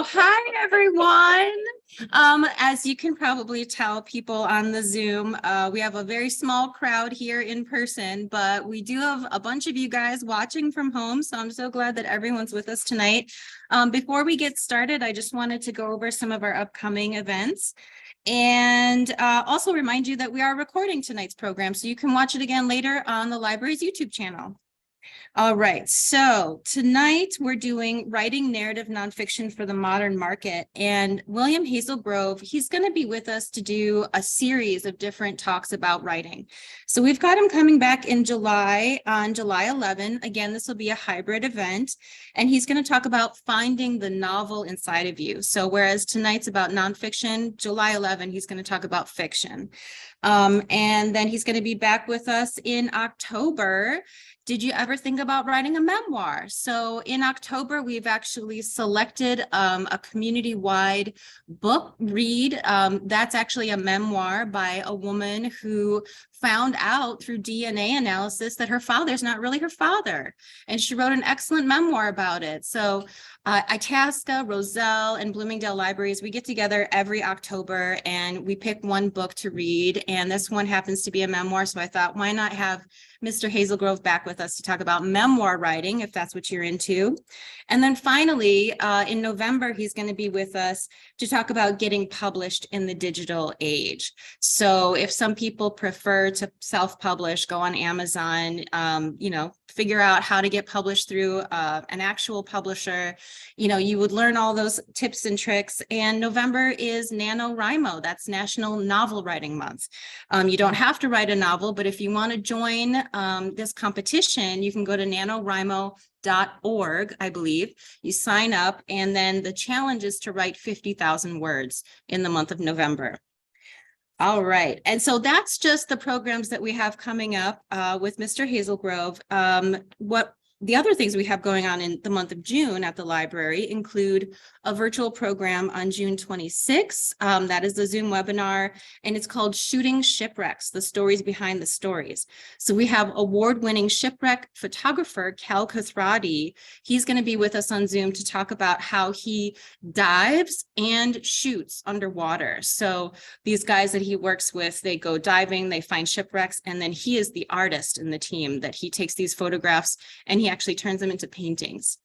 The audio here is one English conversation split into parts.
So hi, everyone. As you can probably tell, people on the Zoom, we have a very small crowd here in person, but we do have a bunch of you guys watching from home. So I'm so glad that everyone's with us tonight. Before we get started, I just wanted to go over some of our upcoming events and also remind you that we are recording tonight's program, so you can watch it again later on the library's YouTube channel. All right, so tonight we're doing writing narrative nonfiction for the modern market, and William Hazelgrove, he's going to be with us to do a series of different talks about writing. So we've got him coming back in July, on July 11. Again, this will be a hybrid event, and he's going to talk about finding the novel inside of you. So whereas tonight's about nonfiction, July 11, he's going to talk about fiction. And then he's going to be back with us in October. Did you ever think about writing a memoir? So in October, we've actually selected a community-wide book read. That's actually a memoir by a woman who found out through DNA analysis that her father's not really her father. And she wrote an excellent memoir about it. So Itasca, Roselle, and Bloomingdale Libraries, we get together every October and we pick one book to read. And this one happens to be a memoir. So I thought, why not have Mr. Hazelgrove back with us to talk about memoir writing, if that's what you're into. And then finally, in November, he's going to be with us to talk about getting published in the digital age. So if some people prefer to self-publish, go on Amazon, figure out how to get published through an actual publisher, you would learn all those tips and tricks. And November is NaNoWriMo. That's National Novel Writing Month. You don't have to write a novel, but if you want to join this competition, you can go to nanowrimo.org, I believe. You sign up, and then the challenge is to write 50,000 words in the month of November. All right. And so that's just the programs that we have coming up with Mr. Hazelgrove. What the other things we have going on in the month of June at the library include a virtual program on June 26th. That is the Zoom webinar, and it's called Shooting Shipwrecks, the Stories Behind the Stories. So we have award-winning shipwreck photographer Cal Kathradi. He's going to be with us on Zoom to talk about how he dives and shoots underwater. So these guys that he works with, they go diving, they find shipwrecks, and then he is the artist in the team that he takes these photographs and he actually turns them into paintings.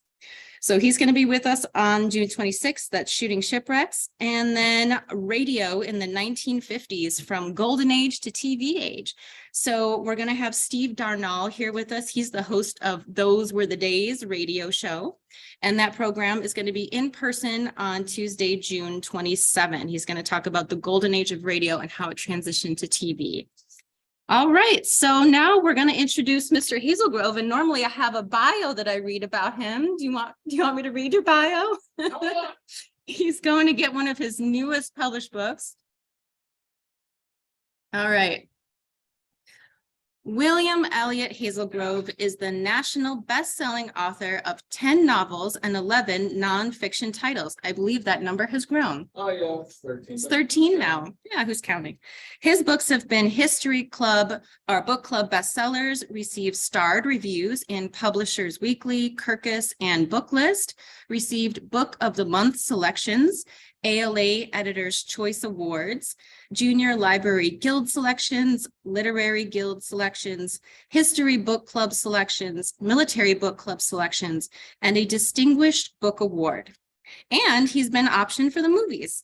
So he's going to be with us on June 26th. That's Shooting Shipwrecks. And then radio in the 1950s, from golden age to TV age. So we're going to have Steve Darnall here with us. He's the host of Those Were the Days radio show. And that program is going to be in person on Tuesday, June 27. He's going to talk about the golden age of radio and how it transitioned to TV. All right, so now we're going to introduce Mr. Hazelgrove, and normally I have a bio that I read about him. Do you want me to read your bio? He's going to get one of his newest published books. All right. William Elliott Hazelgrove is the national best-selling author of 10 novels and 11 nonfiction titles. I believe that number has grown. Oh, yeah, 13. It's 13 now. Yeah, who's counting? His books have been History Club or Book Club bestsellers, received starred reviews in Publishers Weekly, Kirkus, and Booklist, received Book of the Month selections, ALA Editor's Choice Awards, Junior Library Guild selections, Literary Guild selections, History Book Club selections, Military Book Club selections, and a Distinguished Book Award. And he's been optioned for the movies.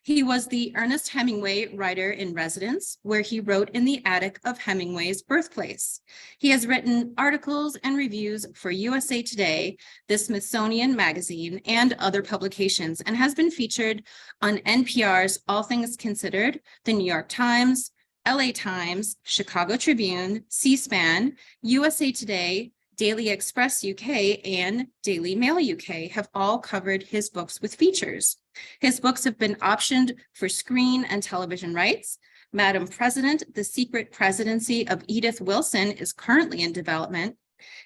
He was the Ernest Hemingway Writer in Residence, where he wrote in the attic of Hemingway's birthplace. He has written articles and reviews for USA Today, the Smithsonian Magazine, and other publications, and has been featured on NPR's All Things Considered, the New York Times, LA Times, Chicago Tribune, C-SPAN, USA Today, Daily Express UK, and Daily Mail UK have all covered his books with features. His books have been optioned for screen and television rights. Madam President, The Secret Presidency of Edith Wilson is currently in development.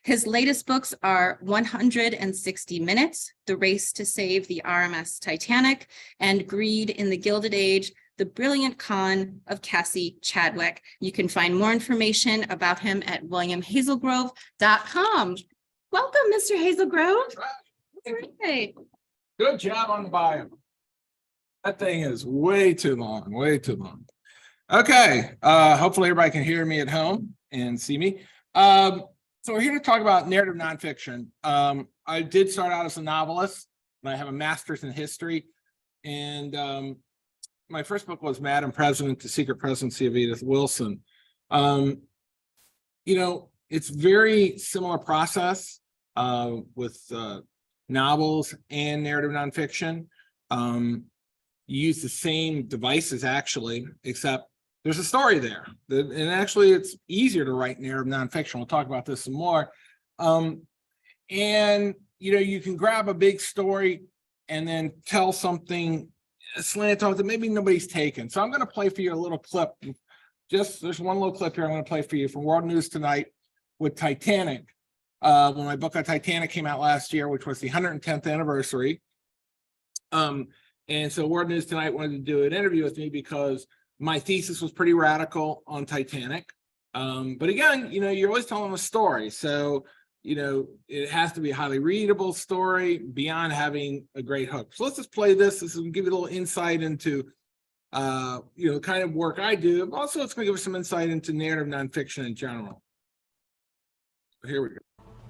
His latest books are 160 Minutes, The Race to Save the RMS Titanic, and Greed in the Gilded Age, The Brilliant Con of Cassie Chadwick. You can find more information about him at williamhazelgrove.com. Welcome, Mr. Hazelgrove. All right. Good job on the bio. That thing is way too long, way too long. Okay, hopefully everybody can hear me at home and see me. So we're here to talk about narrative nonfiction. I did start out as a novelist, and I have a master's in history. And my first book was Madam President, The Secret Presidency of Edith Wilson. You know, it's very similar process with novels and narrative nonfiction. You use the same devices actually, except there's a story there. And actually it's easier to write narrative nonfiction. We'll talk about this some more. And you know, you can grab a big story and then tell something slant off that maybe nobody's taken. So I'm going to play for you a little clip. There's one little clip here I'm going to play for you from World News Tonight with Titanic. When my book on Titanic came out last year, which was the 110th anniversary. And so World News Tonight wanted to do an interview with me because my thesis was pretty radical on Titanic. But again, you know, you're always telling a story. So, you know, it has to be a highly readable story beyond having a great hook. So let's just play this. This will give you a little insight into, you know, the kind of work I do. Also, it's going to give us some insight into narrative nonfiction in general. Here we go.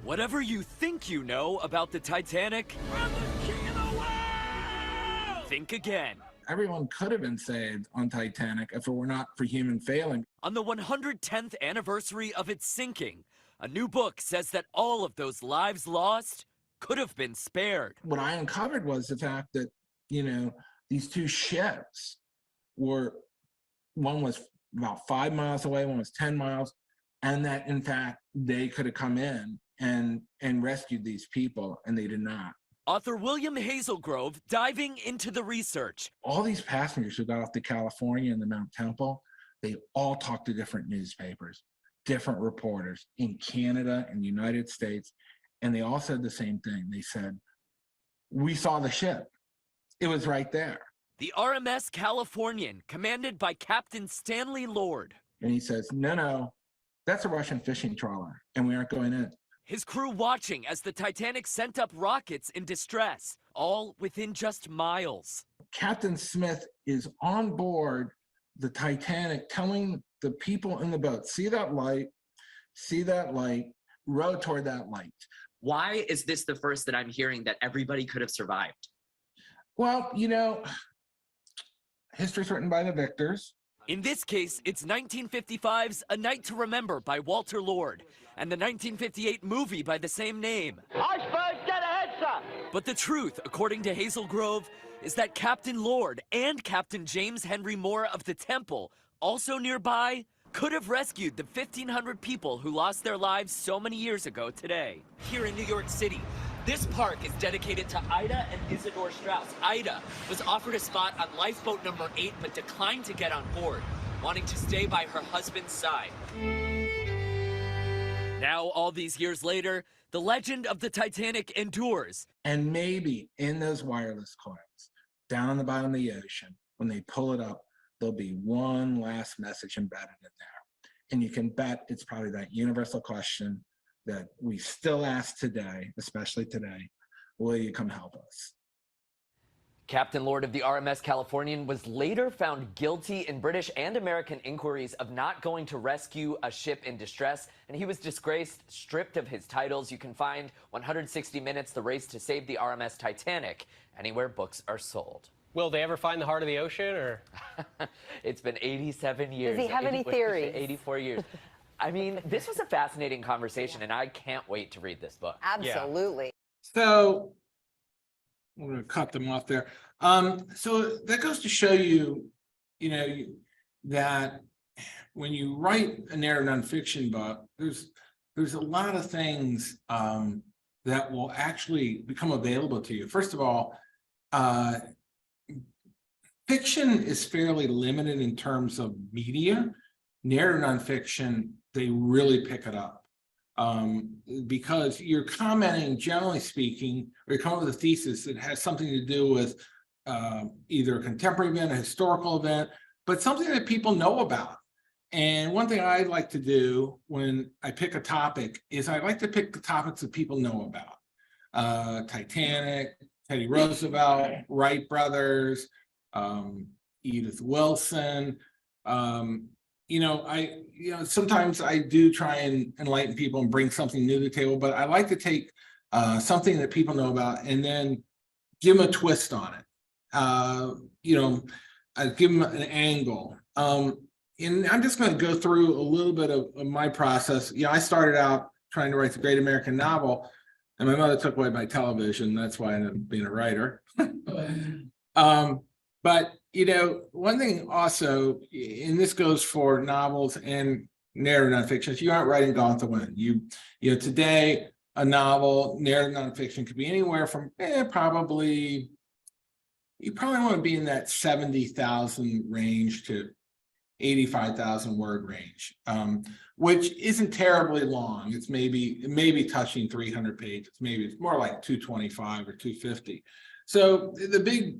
Whatever you think you know about the Titanic, I'm the king of the world! Think again. Everyone could have been saved on Titanic if it were not for human failing. On the 110th anniversary of its sinking, a new book says that all of those lives lost could have been spared. What I uncovered was the fact that, you know, these two ships were, one was about 5 miles away, one was 10 miles, and that in fact they could have come in and rescued these people, and they did not. Author William Hazelgrove diving into the research. All these passengers who got off to California and the Mount Temple, they all talked to different newspapers, different reporters in Canada and the United States, and they all said the same thing. They said, we saw the ship. It was right there. The RMS Californian, commanded by Captain Stanley Lord. And he says, no, that's a Russian fishing trawler, and we aren't going in. His crew watching as the Titanic sent up rockets in distress, all within just miles. Captain Smith is on board the Titanic telling the people in the boat, see that light, row toward that light. Why is this the first that I'm hearing that everybody could have survived? Well, you know, history's written by the victors. In this case, it's 1955's A Night to Remember by Walter Lord, and the 1958 movie by the same name. Iceberg, get ahead, sir! But the truth, according to Hazelgrove, is that Captain Lord and Captain James Henry Moore of the Temple, also nearby, could have rescued the 1,500 people who lost their lives so many years ago today. Here in New York City, this park is dedicated to Ida and Isidore Strauss. Ida was offered a spot on lifeboat number 8 but declined to get on board, wanting to stay by her husband's side. Now, all these years later, the legend of the Titanic endures. And maybe in those wireless coils, down on the bottom of the ocean, when they pull it up, there'll be one last message embedded in there. And you can bet it's probably that universal question that we still ask today, especially today: will you come help us? Captain Lord of the RMS Californian was later found guilty in British and American inquiries of not going to rescue a ship in distress, and he was disgraced, stripped of his titles. You can find 160 Minutes, The Race to Save the RMS Titanic, anywhere books are sold. Will they ever find the heart of the ocean, or? It's been 87 years. Does he have any theories? 84 years. I mean, this was a fascinating conversation, and I can't wait to read this book. Absolutely. So we're going to cut them off there. So that goes to show you, you know, that when you write a narrative nonfiction book, there's a lot of things that will actually become available to you. First of all, fiction is fairly limited in terms of media. Narrative nonfiction, they really pick it up. Because you're commenting, generally speaking, or you're coming with a thesis that has something to do with either a contemporary event, a historical event, but something that people know about. And one thing I like to do when I pick a topic is I like to pick the topics that people know about. Titanic, Teddy Roosevelt, Wright brothers, Edith Wilson. Sometimes I do try and enlighten people and bring something new to the table, but I like to take something that people know about and then give them a twist on it. I give them an angle. And I'm just going to go through a little bit of my process. I started out trying to write the great American novel, and my mother took away my television. That's why I ended up being a writer. But one thing also, and this goes for novels and narrative nonfiction, you aren't writing Gone to Win. Today, a novel, narrative nonfiction could be anywhere from probably, you probably want to be in that 70,000 range to 85,000 word range, which isn't terribly long. It's maybe touching 300 pages. Maybe it's more like 225 or 250. So the big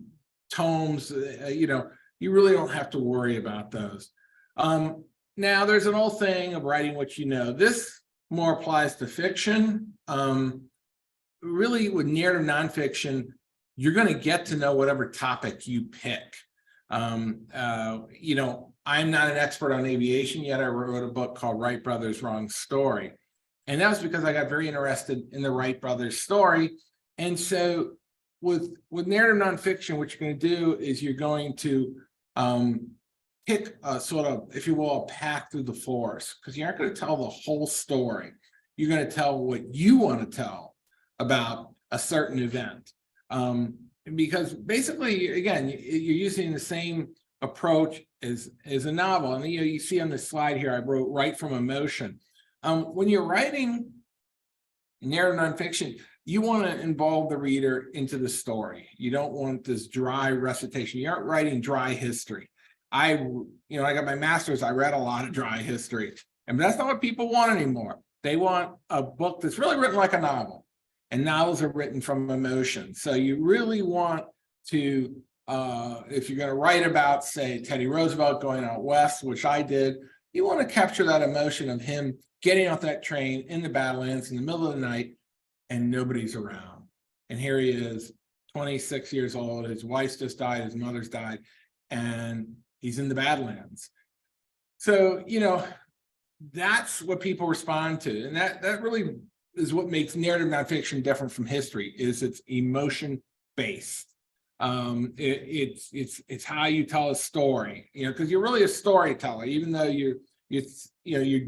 tomes, you really don't have to worry about those. Now, there's an old thing of writing what you know. This more applies to fiction. Really, with narrative nonfiction, you're going to get to know whatever topic you pick. I'm not an expert on aviation yet. I wrote a book called Wright Brothers Wrong Story. And that was because I got very interested in the Wright brothers story. And so with narrative nonfiction, what you're going to do is you're going to pick a sort of, if you will, a path through the forest, because you aren't going to tell the whole story. You're going to tell what you want to tell about a certain event. Because basically, again, you're using the same approach as a novel. And you see on the slide here, I wrote write from emotion. When you're writing narrative nonfiction, you want to involve the reader into the story. You don't want this dry recitation. You aren't writing dry history. I got my master's, I read a lot of dry history, and that's not what people want anymore. They want a book that's really written like a novel, and novels are written from emotion. So you really want to, if you're going to write about, say, Teddy Roosevelt going out west, which I did, you want to capture that emotion of him getting off that train in the Badlands in the middle of the night, and nobody's around. And here he is, 26 years old, his wife's just died, his mother's died, and he's in the Badlands. So, that's what people respond to. And that really is what makes narrative nonfiction different from history, is it's emotion-based. It's how you tell a story, because you're really a storyteller, even though you're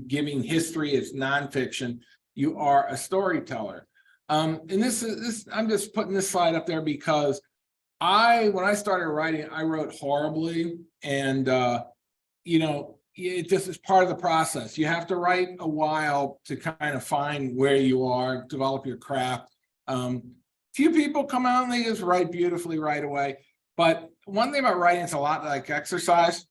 giving history as nonfiction, you are a storyteller. And this I'm just putting this slide up there because when I started writing, I wrote horribly, and it just is part of the process. You have to write a while to kind of find where you are, develop your craft. Few people come out and they just write beautifully right away. But one thing about writing, it's a lot like exercise.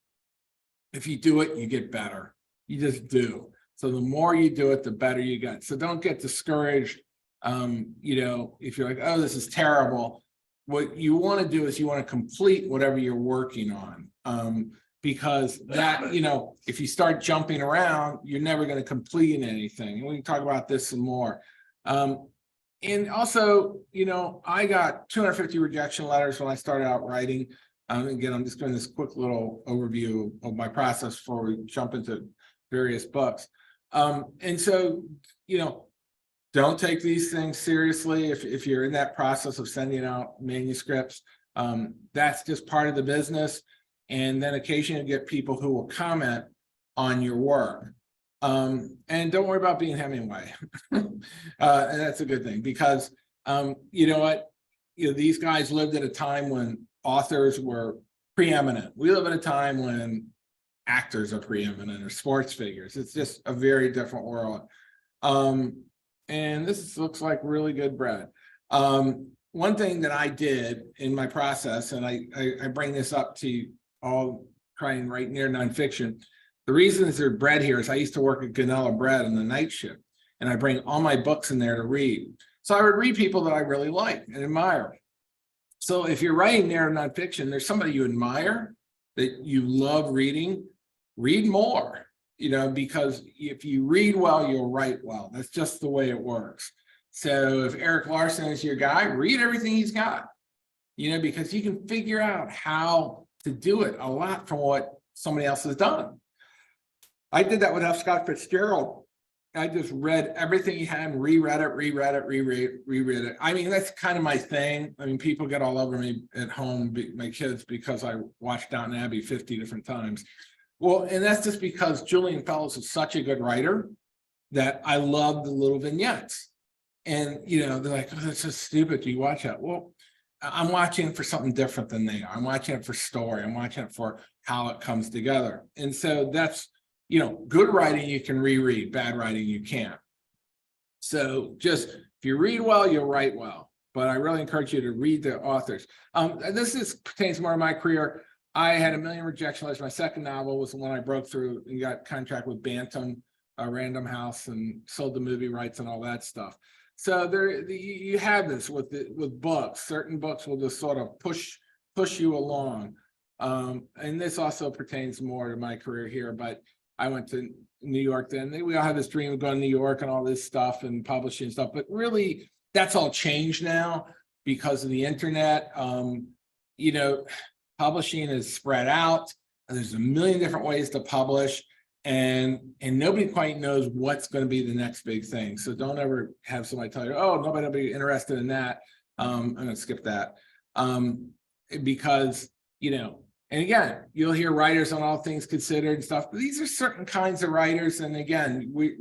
If you do it, you get better. You just do. So the more you do it, the better you get. So don't get discouraged. If you're like, oh, this is terrible. What you want to do is you want to complete whatever you're working on. Because that, if you start jumping around, you're never going to complete anything. And we can talk about this some more. And also, I got 250 rejection letters when I started out writing. Again, I'm just doing this quick little overview of my process before we jump into various books. And so, don't take these things seriously if you're in that process of sending out manuscripts. That's just part of the business. And then occasionally you get people who will comment on your work. And don't worry about being Hemingway. And that's a good thing, because you know what? These guys lived at a time when authors were preeminent. We live in a time when actors are preeminent, or sports figures. It's just a very different world. And this looks like really good bread. One thing that I did in my process, and I bring this up to all try and write near nonfiction. The reason there's bread here is I used to work at Ganella Bread on the night shift, and I bring all my books in there to read. So I would read people that I really like and admire. So if you're writing narrative nonfiction, there's somebody you admire, that you love reading, read more, because if you read well, you'll write well. That's just the way it works. So if Eric Larson is your guy, read everything he's got. because you can figure out how to do it a lot from what somebody else has done. I did that with F. Scott Fitzgerald. I just read everything he had and reread it. I mean, that's kind of my thing. I mean, people get all over me at home, my kids, because I watched Downton Abbey 50 different times. Well, and that's just because Julian Fellowes is such a good writer that I love the little vignettes. And, they're like, oh, that's so stupid. Do you watch that? Well, I'm watching it for something different than they are. I'm watching it for story. I'm watching it for how it comes together. And so that's, good writing you can reread, bad writing you can't. So just, if you read well, you'll write well. But I really encourage you to read the authors. This pertains more to my career. I had 1 million rejection letters. My second novel was the one I broke through and got contract with Bantam, Random House, and sold the movie rights and all that stuff. So you have this with books. Certain books will just sort of push you along. And this also pertains more to my career here, but I went to New York then. We all had this dream of going to New York and all this stuff and publishing stuff, but really that's all changed now because of the internet. Publishing is spread out. There's 1 million different ways to publish, and nobody quite knows what's going to be the next big thing. So don't ever have somebody tell you, oh, nobody will be interested in that. I'm going to skip that because, and again, you'll hear writers on All Things Considered and stuff, but these are certain kinds of writers. And again, we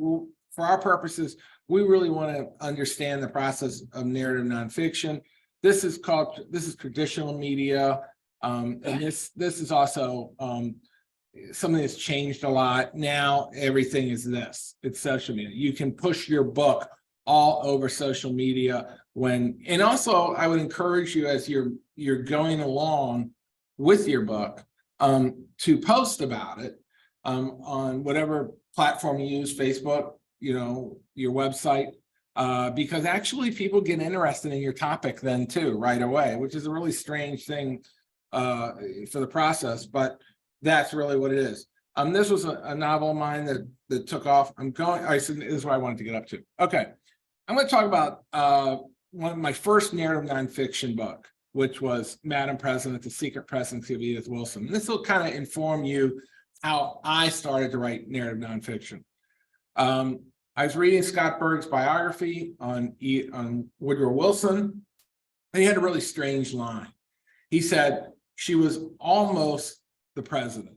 for our purposes, we really want to understand the process of narrative nonfiction. This is traditional media. And this is also something that's changed a lot. Now everything is this. It's social media. You can push your book all over social media and also I would encourage you as you're going along with your book to post about it on whatever platform you use, Facebook, your website, because actually people get interested in your topic then too right away, which is a really strange thing for the process, but that's really what it is. This was a novel of mine that took off. This is what I wanted to get up to. Okay, I'm going to talk about one of my first narrative nonfiction book, which was Madam President, The Secret Presidency of Edith Wilson. And this will kind of inform you how I started to write narrative nonfiction. I was reading Scott Berg's biography on Woodrow Wilson. And he had a really strange line. He said, she was almost the president.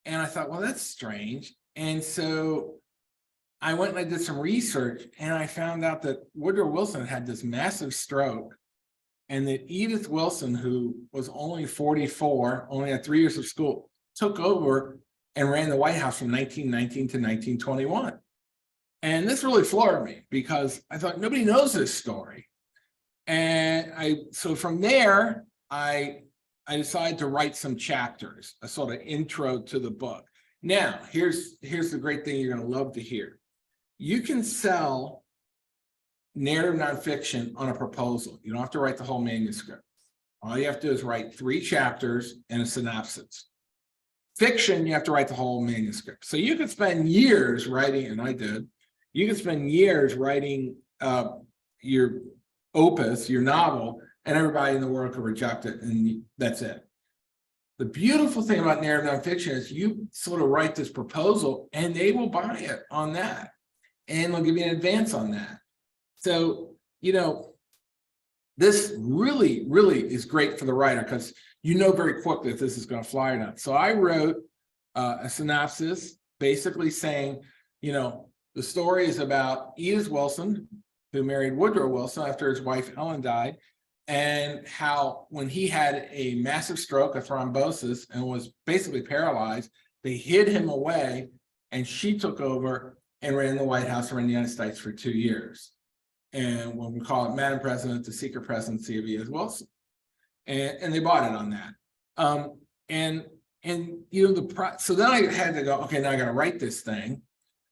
And I thought, well, that's strange. And so I went and I did some research and I found out that Woodrow Wilson had this massive stroke and that Edith Wilson, who was only 44, only had 3 years of school, took over and ran the White House from 1919 to 1921. And this really floored me because I thought nobody knows this story. And so from there, I decided to write some chapters, a sort of intro to the book. Now, here's the great thing you're going to love to hear. You can sell narrative nonfiction on a proposal. You don't have to write the whole manuscript. All you have to do is write 3 chapters and a synopsis. Fiction, you have to write the whole manuscript. So you could spend years writing, and I did, you could spend years writing your opus, your novel, and everybody in the world could reject it, and that's it. The beautiful thing about narrative nonfiction is you sort of write this proposal, and they will buy it on that, and they'll give you an advance on that. So, this really, really is great for the writer because very quickly if this is going to fly or not. So I wrote a synopsis basically saying, the story is about Edith Wilson, who married Woodrow Wilson after his wife Ellen died, and how when he had a massive stroke, a thrombosis, and was basically paralyzed, they hid him away, and she took over and ran the White House around the United States for 2 years. And when we call it Madam President, the Secret Presidency of Edith Wilson. And they bought it on that. So then I had to go, okay, now I got to write this thing.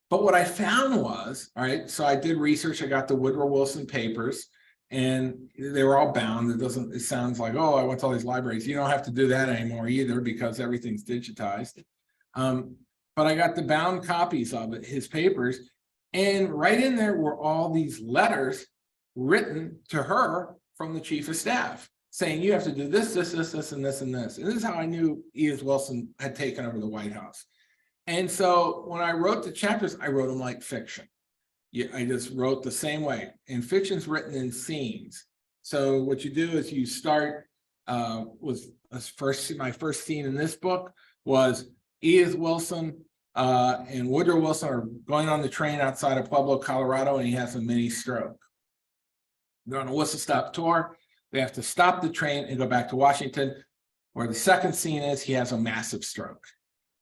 But what I found was, all right, so I did research. I got the Woodrow Wilson papers, and they were all bound. It sounds like, oh, I went to all these libraries. You don't have to do that anymore either because everything's digitized. But I got the bound copies of it, his papers, and right in there were all these letters written to her from the chief of staff. saying you have to do this, this, this, this, and this, and this. And this is how I knew Edith Wilson had taken over the White House. And so when I wrote the chapters, I wrote them like fiction. Yeah, I just wrote the same way. And fiction's written in scenes. So what you do is you start with my first scene in this book was Edith Wilson and Woodrow Wilson are going on the train outside of Pueblo, Colorado, and he has a mini stroke. They're on a whistle-stop tour. They have to stop the train and go back to Washington, where the second scene is he has a massive stroke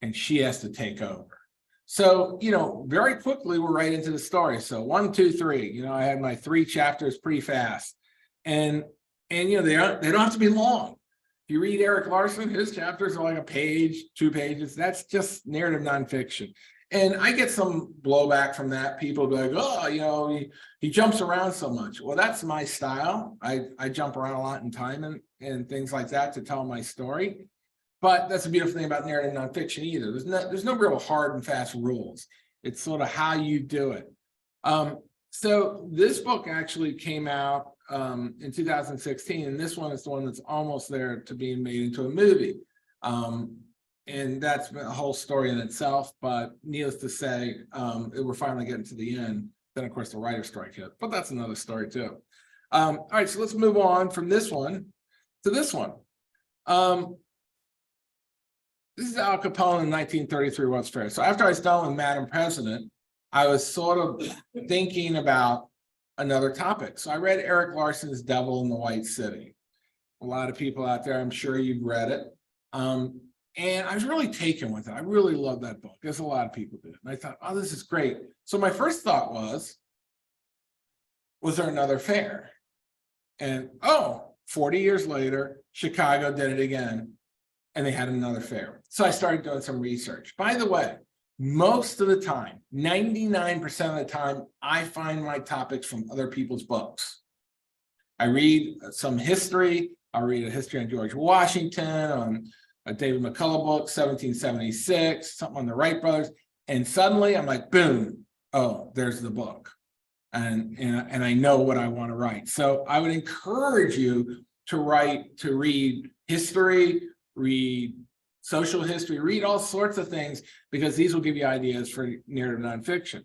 and she has to take over. So, very quickly, we're right into the story. So 1, 2, 3, I had my 3 chapters pretty fast. And they don't have to be long. If you read Eric Larson, his chapters are like a page, 2 pages. That's just narrative nonfiction. And I get some blowback from that. People be like, oh, he jumps around so much. Well, that's my style. I jump around a lot in time and things like that to tell my story. But that's the beautiful thing about narrative nonfiction either. There's no real hard and fast rules. It's sort of how you do it. So this book actually came out in 2016, and this one is the one that's almost there to being made into a movie. And that's a whole story in itself, but needless to say, we're finally getting to the end. Then, of course, the writer's strike hit, but that's another story too. All right, so let's move on from this one to this one. This is Al Capone in 1933 World's Fair. So after I was done with Madam President, I was sort of thinking about another topic. So I read Eric Larson's Devil in the White City. A lot of people out there, I'm sure you've read it. And I was really taken with it. I really love that book. There's a lot of people did. And I thought, oh, this is great. So my first thought was there another fair? And 40 years later, Chicago did it again. And they had another fair. So I started doing some research. By the way, most of the time, 99% of the time, I find my topics from other people's books. I read some history. I'll read a history on George Washington, on a David McCullough book, 1776, something on the Wright brothers. And suddenly I'm like, boom, there's the book. And I know what I want to write. So I would encourage you to read history, read social history, read all sorts of things, because these will give you ideas for narrative nonfiction.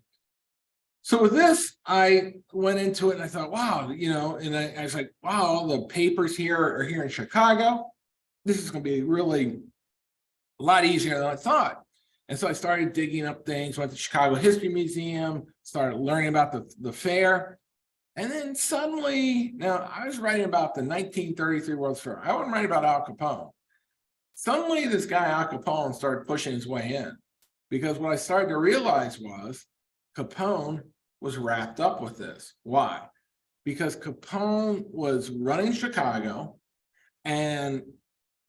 So with this, I went into it and I thought, wow, and I was like, wow, all the papers here are here in Chicago. This is going to be really a lot easier than I thought. And so I started digging up things, went to Chicago History Museum, started learning about the fair. And then suddenly, now I was writing about the 1933 World's Fair. I wasn't writing about Al Capone. Suddenly this guy Al Capone started pushing his way in, because what I started to realize was Capone was wrapped up with this. Why? Because Capone was running Chicago and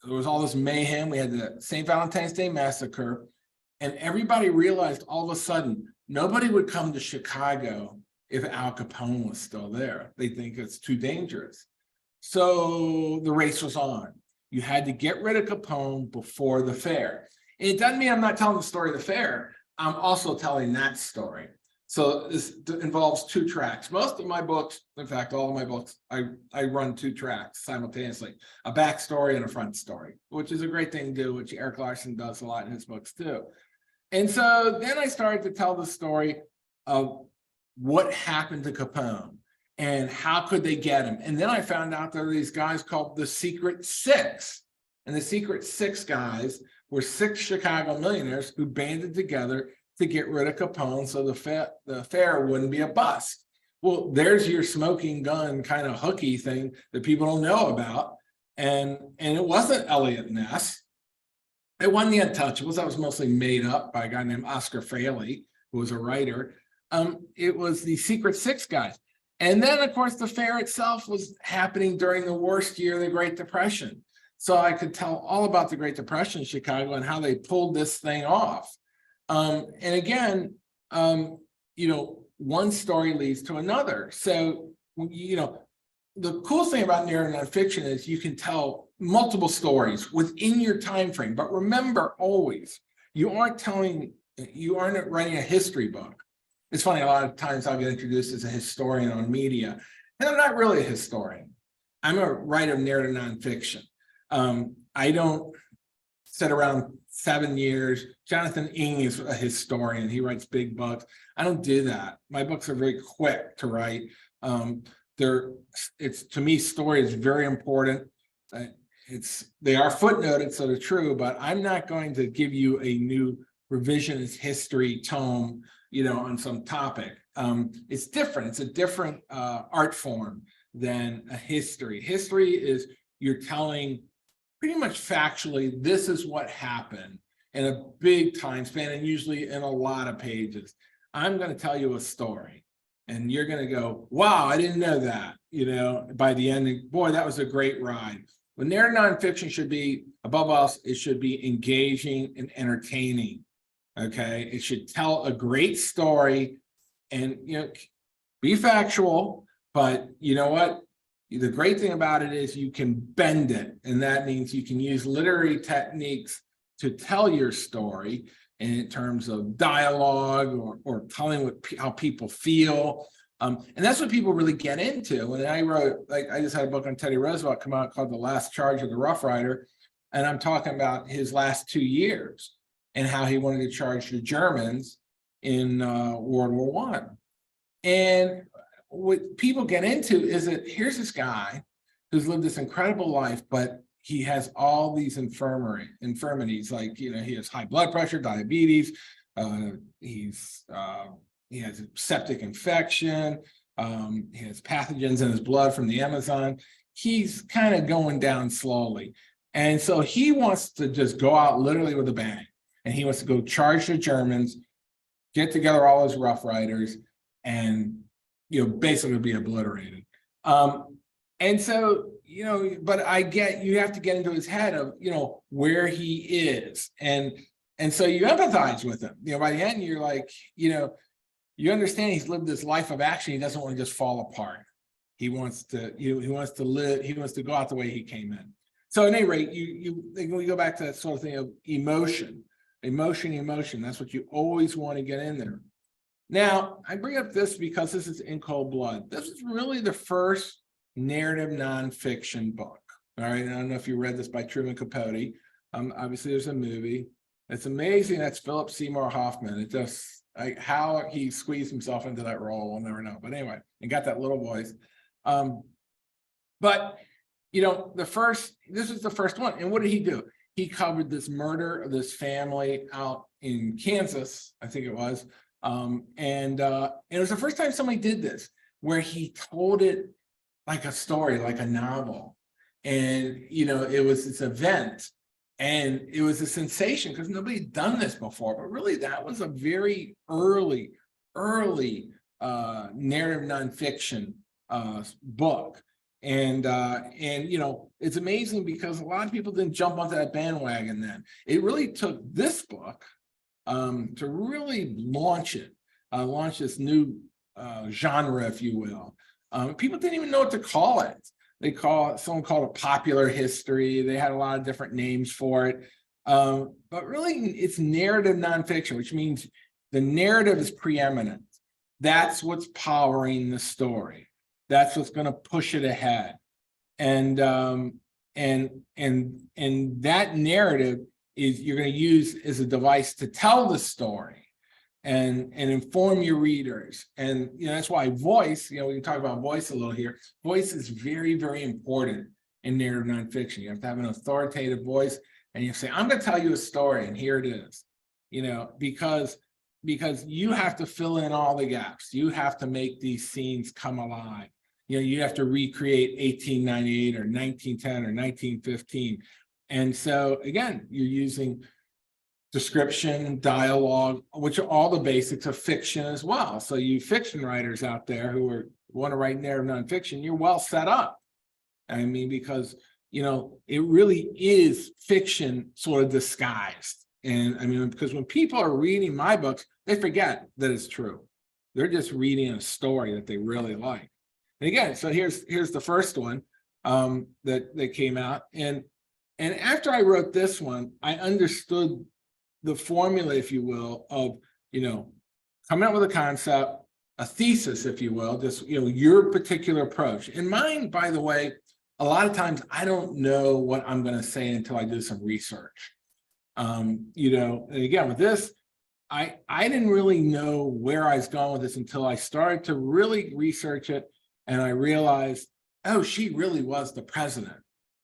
there was all this mayhem. We had the St. Valentine's Day Massacre, and everybody realized all of a sudden nobody would come to Chicago if Al Capone was still there. They think it's too dangerous. So the race was on. You had to get rid of Capone before the fair. And it doesn't mean I'm not telling the story of the fair. I'm also telling that story. So this involves 2 tracks. Most of my books, in fact, all of my books, I run 2 tracks simultaneously, a backstory and a front story, which is a great thing to do, which Eric Larson does a lot in his books too. And so then I started to tell the story of what happened to Capone and how could they get him. And then I found out there were these guys called the Secret Six. And the Secret Six guys were 6 Chicago millionaires who banded together to get rid of Capone so the fair wouldn't be a bust. Well, there's your smoking gun kind of hooky thing that people don't know about. And it wasn't Eliot Ness. It wasn't the Untouchables. That was mostly made up by a guy named Oscar Frehley, who was a writer. It was the Secret Six guys. And then, of course, the fair itself was happening during the worst year of the Great Depression. So I could tell all about the Great Depression in Chicago and how they pulled this thing off. And again, one story leads to another. So, the cool thing about narrative nonfiction is you can tell multiple stories within your time frame. But remember always, you aren't writing a history book. It's funny, a lot of times I'll get introduced as a historian on media, and I'm not really a historian. I'm a writer of narrative nonfiction. I don't sit around 7 years. Jonathan Ng is a historian. He writes big books. I don't do that. My books are very quick to write. It's to me, story is very important. They are footnoted, so they're true, but I'm not going to give you a new revisionist history tome, on some topic. It's different. It's a different art form than a history. History is you're telling pretty much factually, this is what happened in a big time span and usually in a lot of pages. I'm going to tell you a story and you're going to go, wow, I didn't know that, by the end, boy, that was a great ride. But narrative nonfiction should be, above all, it should be engaging and entertaining. Okay, it should tell a great story and, be factual, but you know what? The great thing about it is you can bend it, and that means you can use literary techniques to tell your story in terms of dialogue or telling how people feel. And that's what people really get into. When I wrote, I just had a book on Teddy Roosevelt come out called The Last Charge of the Rough Rider, and I'm talking about his last 2 years and how he wanted to charge the Germans in World War I. And what people get into is that here's this guy who's lived this incredible life, but he has all these infirmities, like, he has high blood pressure, diabetes, he has a septic infection, he has pathogens in his blood from the Amazon. He's kind of going down slowly. And so he wants to just go out literally with a bang. And he wants to go charge the Germans, get together all his Rough Riders, and basically be obliterated. And so, but you have to get into his head of, where he is. And so you empathize with him. By the end, you're like, you understand he's lived this life of action. He doesn't want to just fall apart. He wants to, he wants to live, he wants to go out the way he came in. So at any rate, we go back to that sort of thing of emotion. That's what you always want to get in there. Now, I bring up this because this is In Cold Blood. This is really the first narrative nonfiction book. All right, I don't know if you read this by Truman Capote. Obviously, there's a movie. It's amazing that's Philip Seymour Hoffman. It just, how he squeezed himself into that role, we'll never know. But anyway, and got that little voice. But, this was the first one. And what did he do? He covered this murder of this family out in Kansas, I think it was. And it was the first time somebody did this, where he told it like a story, like a novel. And, it was this event and it was a sensation because nobody had done this before. But really, that was a very early narrative nonfiction book. And it's amazing because a lot of people didn't jump onto that bandwagon then. It really took this book to really launch this new genre, if you will. People didn't even know what to call it. Someone called it popular history. They had a lot of different names for it. But really, it's narrative nonfiction, which means the narrative is preeminent. That's what's powering the story. That's what's going to push it ahead. And that narrative is you're going to use as a device to tell the story and inform your readers. And that's why voice, we can talk about voice a little here. Voice is very, very important in narrative nonfiction. You have to have an authoritative voice, and you say, I'm going to tell you a story, and here it is. Because you have to fill in all the gaps. You have to make these scenes come alive. You have to recreate 1898 or 1910 or 1915. And so again, you're using description, dialogue, which are all the basics of fiction as well. So you fiction writers out there who want to write narrative nonfiction, you're well set up. I mean, because, it really is fiction sort of disguised. And I mean, because when people are reading my books, they forget that it's true. They're just reading a story that they really like. And again, so here's the first one that came out. And after I wrote this one, I understood the formula, if you will, of, coming up with a concept, a thesis, if you will, just, your particular approach. And mine, by the way, a lot of times I don't know what I'm going to say until I do some research. You know, and again, with this, I didn't really know where I was going with this until I started to really research it, and I realized, oh, she really was the president.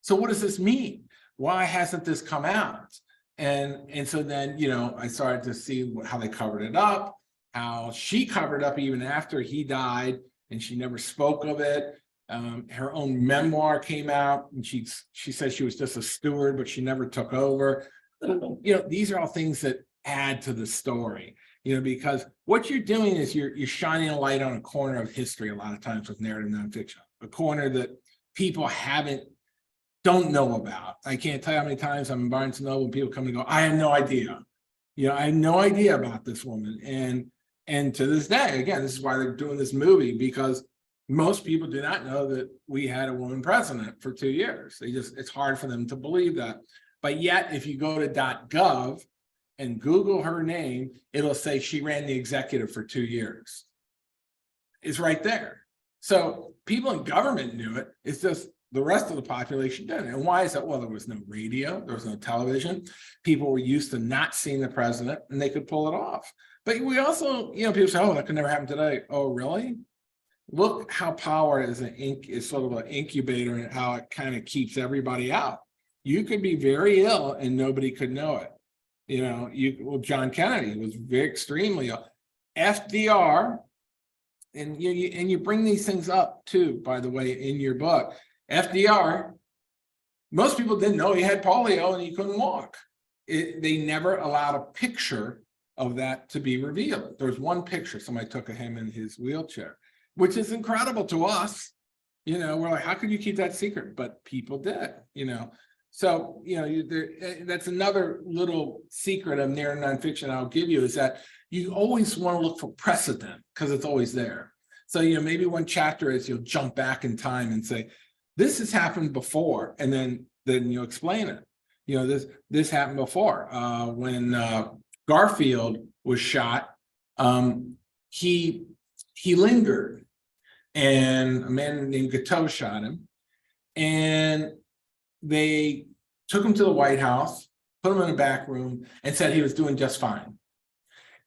So what does this mean? Why hasn't this come out? And so then, you know, I started to see how they covered it up, how she covered up even after he died, and she never spoke of it. Her own memoir came out, and she said she was just a steward, but she never took over. You know, these are all things that add to the story, you know, because what you're doing is you're shining a light on a corner of history a lot of times with narrative nonfiction, a corner that people don't know about. I can't tell you how many times I'm in Barnes and Noble and people come and go, I have no idea. You know, I had no idea about this woman. And to this day, again, this is why they're doing this movie, because most people do not know that we had a woman president for 2 years. It's hard for them to believe that. But yet, if you go to .gov and Google her name, it'll say she ran the executive for 2 years. It's right there. So people in government knew it. It's just the rest of the population didn't. And why is that? Well, there was no radio, there was no television. People were used to not seeing the president, and they could pull it off. But we also, you know, people say, oh, that could never happen today. Oh, really? Look how power is sort of an incubator, and how it kind of keeps everybody out. You could be very ill and nobody could know it. You know, John Kennedy was very extremely ill. FDR, and you bring these things up too, by the way, in your book. FDR, most people didn't know he had polio and he couldn't walk. They never allowed a picture of that to be revealed. There was one picture somebody took of him in his wheelchair, which is incredible to us. You know, we're like, how could you keep that secret? But people did, you know. So, you know, that's another little secret of narrative nonfiction I'll give you, is that you always want to look for precedent, because it's always there. So, you know, maybe one chapter is you'll jump back in time and say, this has happened before, and then you explain it. You know, this happened before. When Garfield was shot, he lingered, and a man named Gateau shot him, and they took him to the White House, put him in a back room, and said he was doing just fine.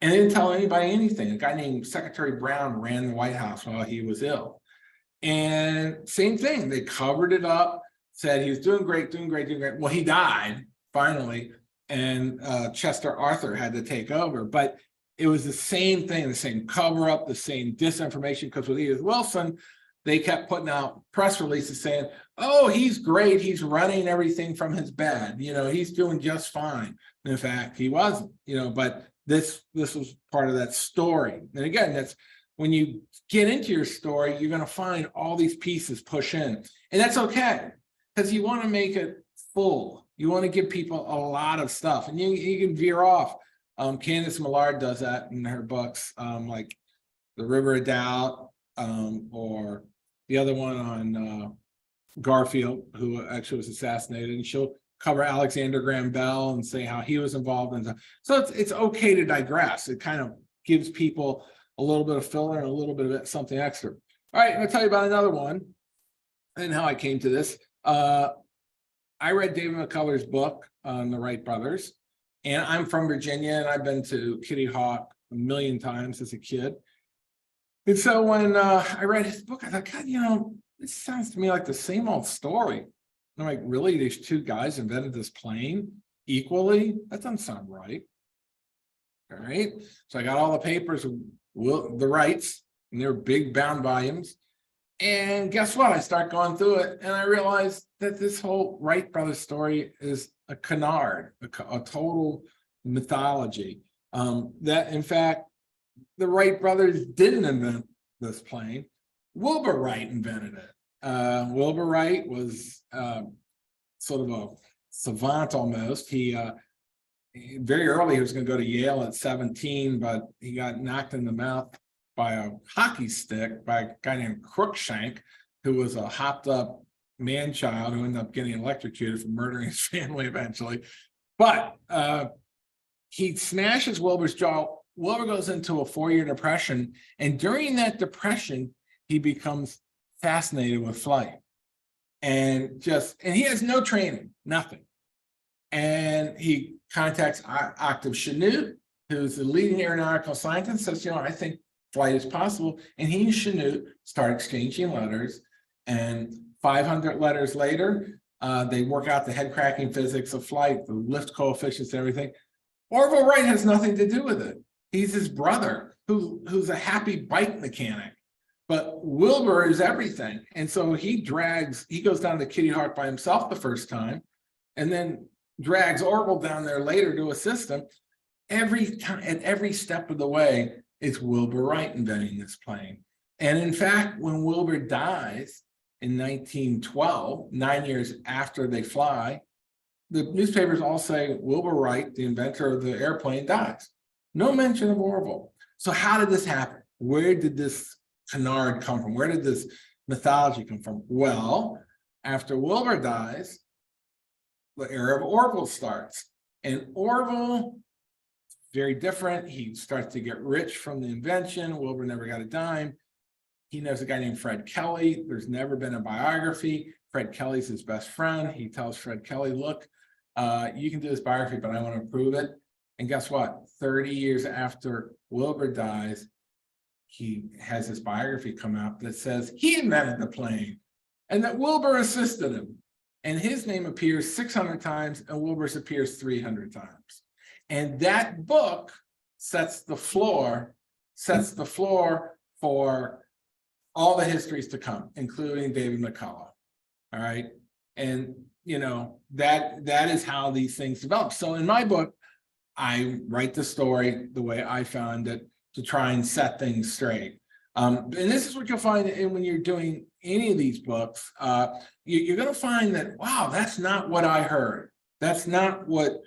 And they didn't tell anybody anything. A guy named Secretary Brown ran the White House while he was ill. And same thing, they covered it up, said he was doing great, doing great, doing great. Well, he died finally, and Chester Arthur had to take over. But it was the same thing, the same cover up, the same disinformation, because with Edith Wilson, they kept putting out press releases saying, oh, he's great, he's running everything from his bed, you know, he's doing just fine. And in fact, he wasn't, you know, but this was part of that story. And again, that's when you get into your story, you're going to find all these pieces push in. And that's okay, because you want to make it full. You want to give people a lot of stuff, and you can veer off. Candace Millard does that in her books, like The River of Doubt, or the other one on Garfield, who actually was assassinated, and she'll cover Alexander Graham Bell and say how he was involved in that. So it's okay to digress. It kind of gives people a little bit of filler and a little bit of something extra. All right, I'm gonna tell you about another one and how I came to this. I read David McCullough's book on the Wright brothers, and I'm from Virginia, and I've been to Kitty Hawk a million times as a kid. And so when I read his book, I thought, God, you know, this sounds to me like the same old story. And I'm like, really? These two guys invented this plane equally? That doesn't sound right. All right. So I got all the papers, the Wrights, and they were big bound volumes. And guess what? I start going through it, and I realized that this whole Wright brothers story is a canard, a total mythology. That, in fact, the Wright brothers didn't invent this plane. Wilbur Wright invented it. Wilbur Wright was sort of a savant almost. He very early he was going to go to Yale at 17, but he got knocked in the mouth by a hockey stick by a guy named Crookshank, who was a hopped up man-child who ended up getting electrocuted for murdering his family eventually. But he smashes Wilbur's jaw. Wilbur goes into a 4-year depression, and during that depression, he becomes fascinated with flight. and he has no training, nothing. And he contacts Octave Chanute, who's the leading aeronautical scientist, says, I think flight is possible. And he and Chanute start exchanging letters, and 500 letters later, they work out the head-cracking physics of flight, the lift coefficients and everything. Orville Wright has nothing to do with it. He's his brother, who's a happy bike mechanic. But Wilbur is everything. And so he goes down to Kitty Hawk by himself the first time, and then drags Orville down there later to assist him. Every time, at every step of the way, it's Wilbur Wright inventing this plane. And in fact, when Wilbur dies in 1912, 9 years after they fly, the newspapers all say Wilbur Wright, the inventor of the airplane, dies. No mention of Orville. So how did this happen? Where did this canard come from? Where did this mythology come from? Well, after Wilbur dies, the era of Orville starts. And Orville, very different. He starts to get rich from the invention. Wilbur never got a dime. He knows a guy named Fred Kelly. There's never been a biography. Fred Kelly's his best friend. He tells Fred Kelly, look, you can do this biography, but I want to prove it. And guess what? 30 years after Wilbur dies, he has this biography come out that says he invented the plane and that Wilbur assisted him. And his name appears 600 times and Wilbur's appears 300 times. And that book sets the floor for all the histories to come, including David McCullough. All right. And that is how these things develop. So in my book, I write the story the way I found it to try and set things straight. And this is what you'll find when you're doing any of these books. You're going to find that, wow, that's not what I heard. That's not what,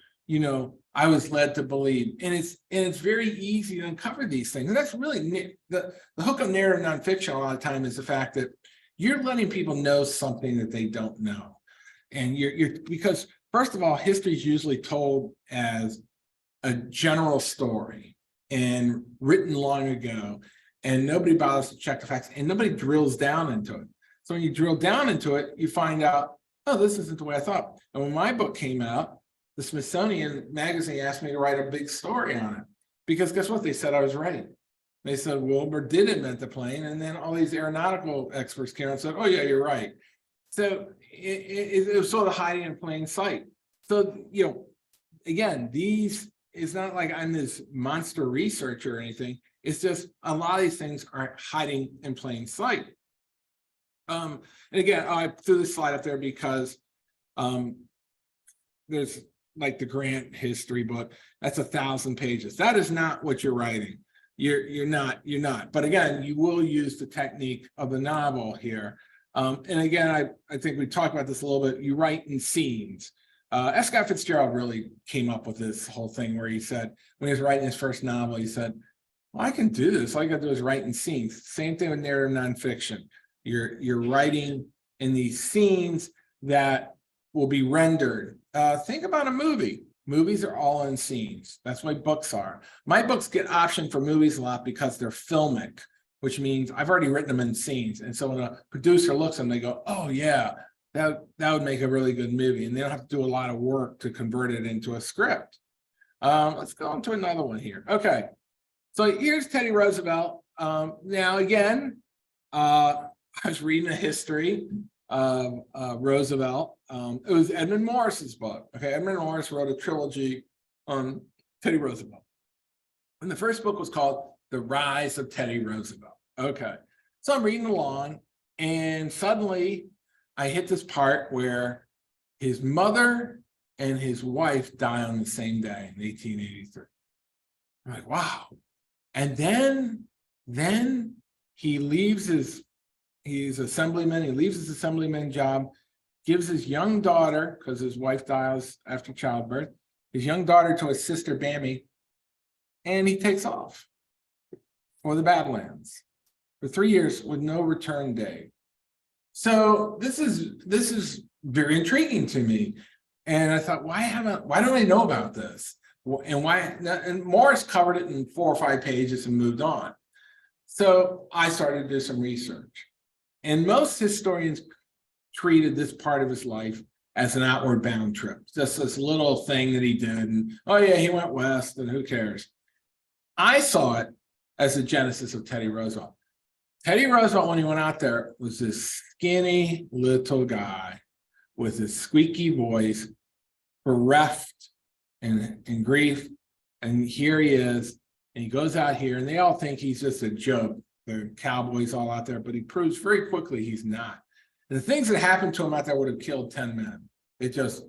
I was led to believe. And it's very easy to uncover these things. And that's really the hook of narrative nonfiction a lot of time is the fact that you're letting people know something that they don't know. And because first of all, history is usually told as a general story and written long ago, and nobody bothers to check the facts and nobody drills down into it. So when you drill down into it, you find out, oh, this isn't the way I thought. And when my book came out, the Smithsonian magazine asked me to write a big story on it, because guess what? They said I was right. They said Wilbur did invent the plane, and then all these aeronautical experts came and said, oh yeah, you're right. So it was sort of hiding in plain sight. So, again, it's not like I'm this monster researcher or anything. It's just a lot of these things are hiding in plain sight. And again, I threw this slide up there because there's like the Grant history book. That's 1,000 pages. That is not what you're writing. You're not. But again, you will use the technique of the novel here. And again, I think we talked about this a little bit. You write in scenes. F. Scott Fitzgerald really came up with this whole thing where he said, when he was writing his first novel, he said, well, I can do this. All you got to do is write in scenes. Same thing with narrative nonfiction. You're writing in these scenes that will be rendered. Think about a movie. Movies are all in scenes. That's why books are. My books get optioned for movies a lot because they're filmic, which means I've already written them in scenes. And so when a producer looks at them, they go, oh yeah, that would make a really good movie. And they don't have to do a lot of work to convert it into a script. Let's go on to another one here. Okay, so here's Teddy Roosevelt. Now again, I was reading a history of Roosevelt. It was Edmund Morris's book. Okay, Edmund Morris wrote a trilogy on Teddy Roosevelt. And the first book was called The Rise of Teddy Roosevelt. Okay, so I'm reading along, and suddenly I hit this part where his mother and his wife die on the same day in 1883. I'm like, wow. And then he leaves he's assemblyman, he leaves his assemblyman job, gives his young daughter, because his wife dies after childbirth, his young daughter to his sister Bammy, and he takes off for the Badlands for 3 years with no return date. So this is very intriguing to me. And I thought, why don't I know about this? And Morris covered it in 4 or 5 pages and moved on. So I started to do some research. And most historians treated this part of his life as an outward bound trip, just this little thing that he did. And oh yeah, he went west and who cares? I saw it as the genesis of Teddy Roosevelt. Teddy Roosevelt, when he went out there, was this skinny little guy with his squeaky voice, bereft and grief. And here he is, and he goes out here, and they all think he's just a joke. The cowboys all out there, but he proves very quickly he's not. And the things that happened to him out there would have killed 10 men. It just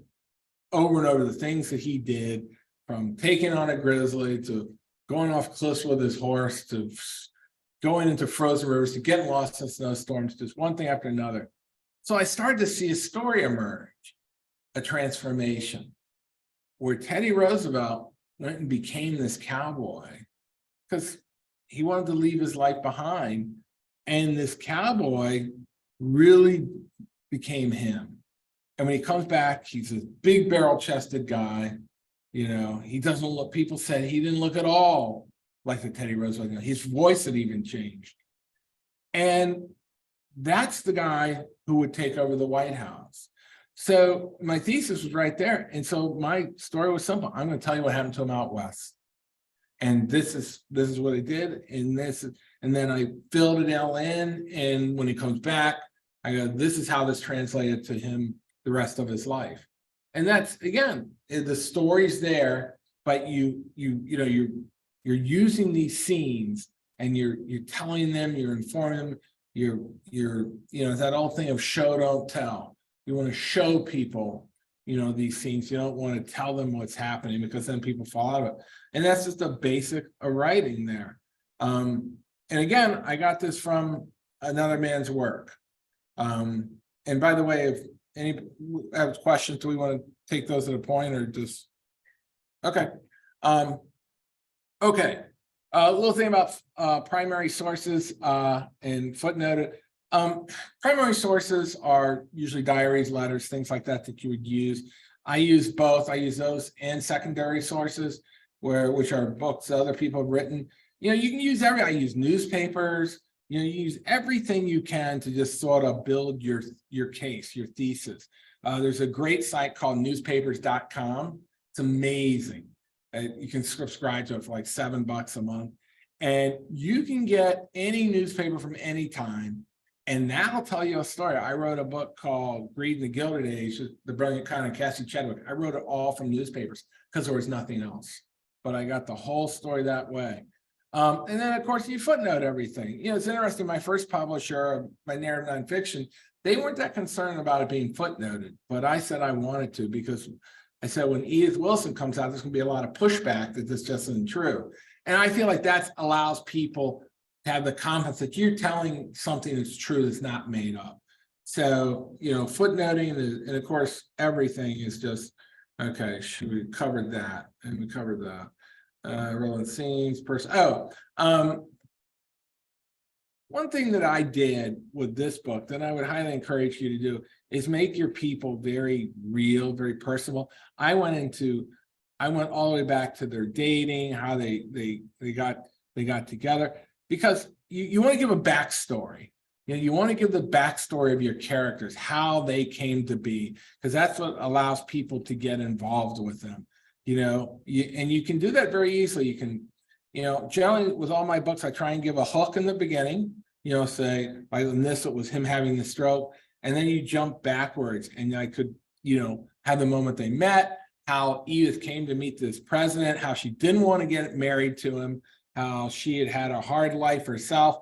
over and over the things that he did, from taking on a grizzly to going off cliffs with his horse to going into frozen rivers to getting lost in snowstorms, just one thing after another. So I started to see a story emerge, a transformation, where Teddy Roosevelt went and became this cowboy because he wanted to leave his life behind. And this cowboy really became him. And when he comes back, he's a big barrel-chested guy. You know, he doesn't look, people said he didn't look at all like the Teddy Roosevelt. His voice had even changed. And that's the guy who would take over the White House. So my thesis was right there. And so my story was simple. I'm going to tell you what happened to him out west. And this is what he did. And then I filled it all in. And when he comes back, I go, this is how this translated to him the rest of his life. And that's, again, the story's there, but you're using these scenes and you're telling them, you're informing them, you're that old thing of show, don't tell. You want to show people, these scenes. You don't want to tell them what's happening, because then people fall out of it. And that's just a basic of writing there. And again, I got this from another man's work. And by the way, if any have questions, do we want to take those at a point or just? Okay. Okay. A little thing about primary sources and footnoted. Primary sources are usually diaries, letters, things like that you would use. I use both. I use those and secondary sources, which are books that other people have written. You can use I use newspapers. You use everything you can to just sort of build your case, your thesis. There's a great site called newspapers.com. It's amazing. You can subscribe to it for like $7 a month. And you can get any newspaper from any time, and that'll tell you a story. I wrote a book called Greed in the Gilded Age, The Brilliant Con of Cassie Chadwick. I wrote it all from newspapers because there was nothing else. But I got the whole story that way. And then, of course, you footnote everything. It's interesting. My first publisher, my narrative nonfiction, they weren't that concerned about it being footnoted, but I said I wanted to, because I said when Edith Wilson comes out, there's going to be a lot of pushback that this just isn't true. And I feel like that allows people to have the confidence that you're telling something that's true, that's not made up. So, footnoting and of course, everything is just, okay, we covered that and we covered that. Rolling scenes, one thing that I did with this book that I would highly encourage you to do is make your people very real, very personal. I went all the way back to their dating, how they got together, because you want to give a backstory. You want to give the backstory of your characters, how they came to be, because that's what allows people to get involved with them. And you can do that very easily. You can, generally with all my books, I try and give a hook in the beginning, say, like in this, it was him having the stroke. And then you jump backwards, and I could, have the moment they met, how Edith came to meet this president, how she didn't want to get married to him, how she had a hard life herself,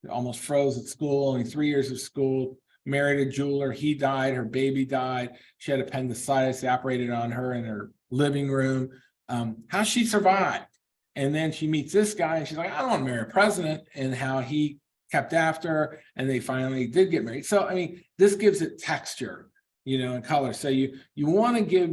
almost froze at school, only 3 years of school, married a jeweler, he died, her baby died, she had appendicitis, they operated on her in her living room, how she survived. And then she meets this guy and she's like, I don't want to marry a president, and how he kept after her and they finally did get married. So, this gives it texture, and color. So you want to give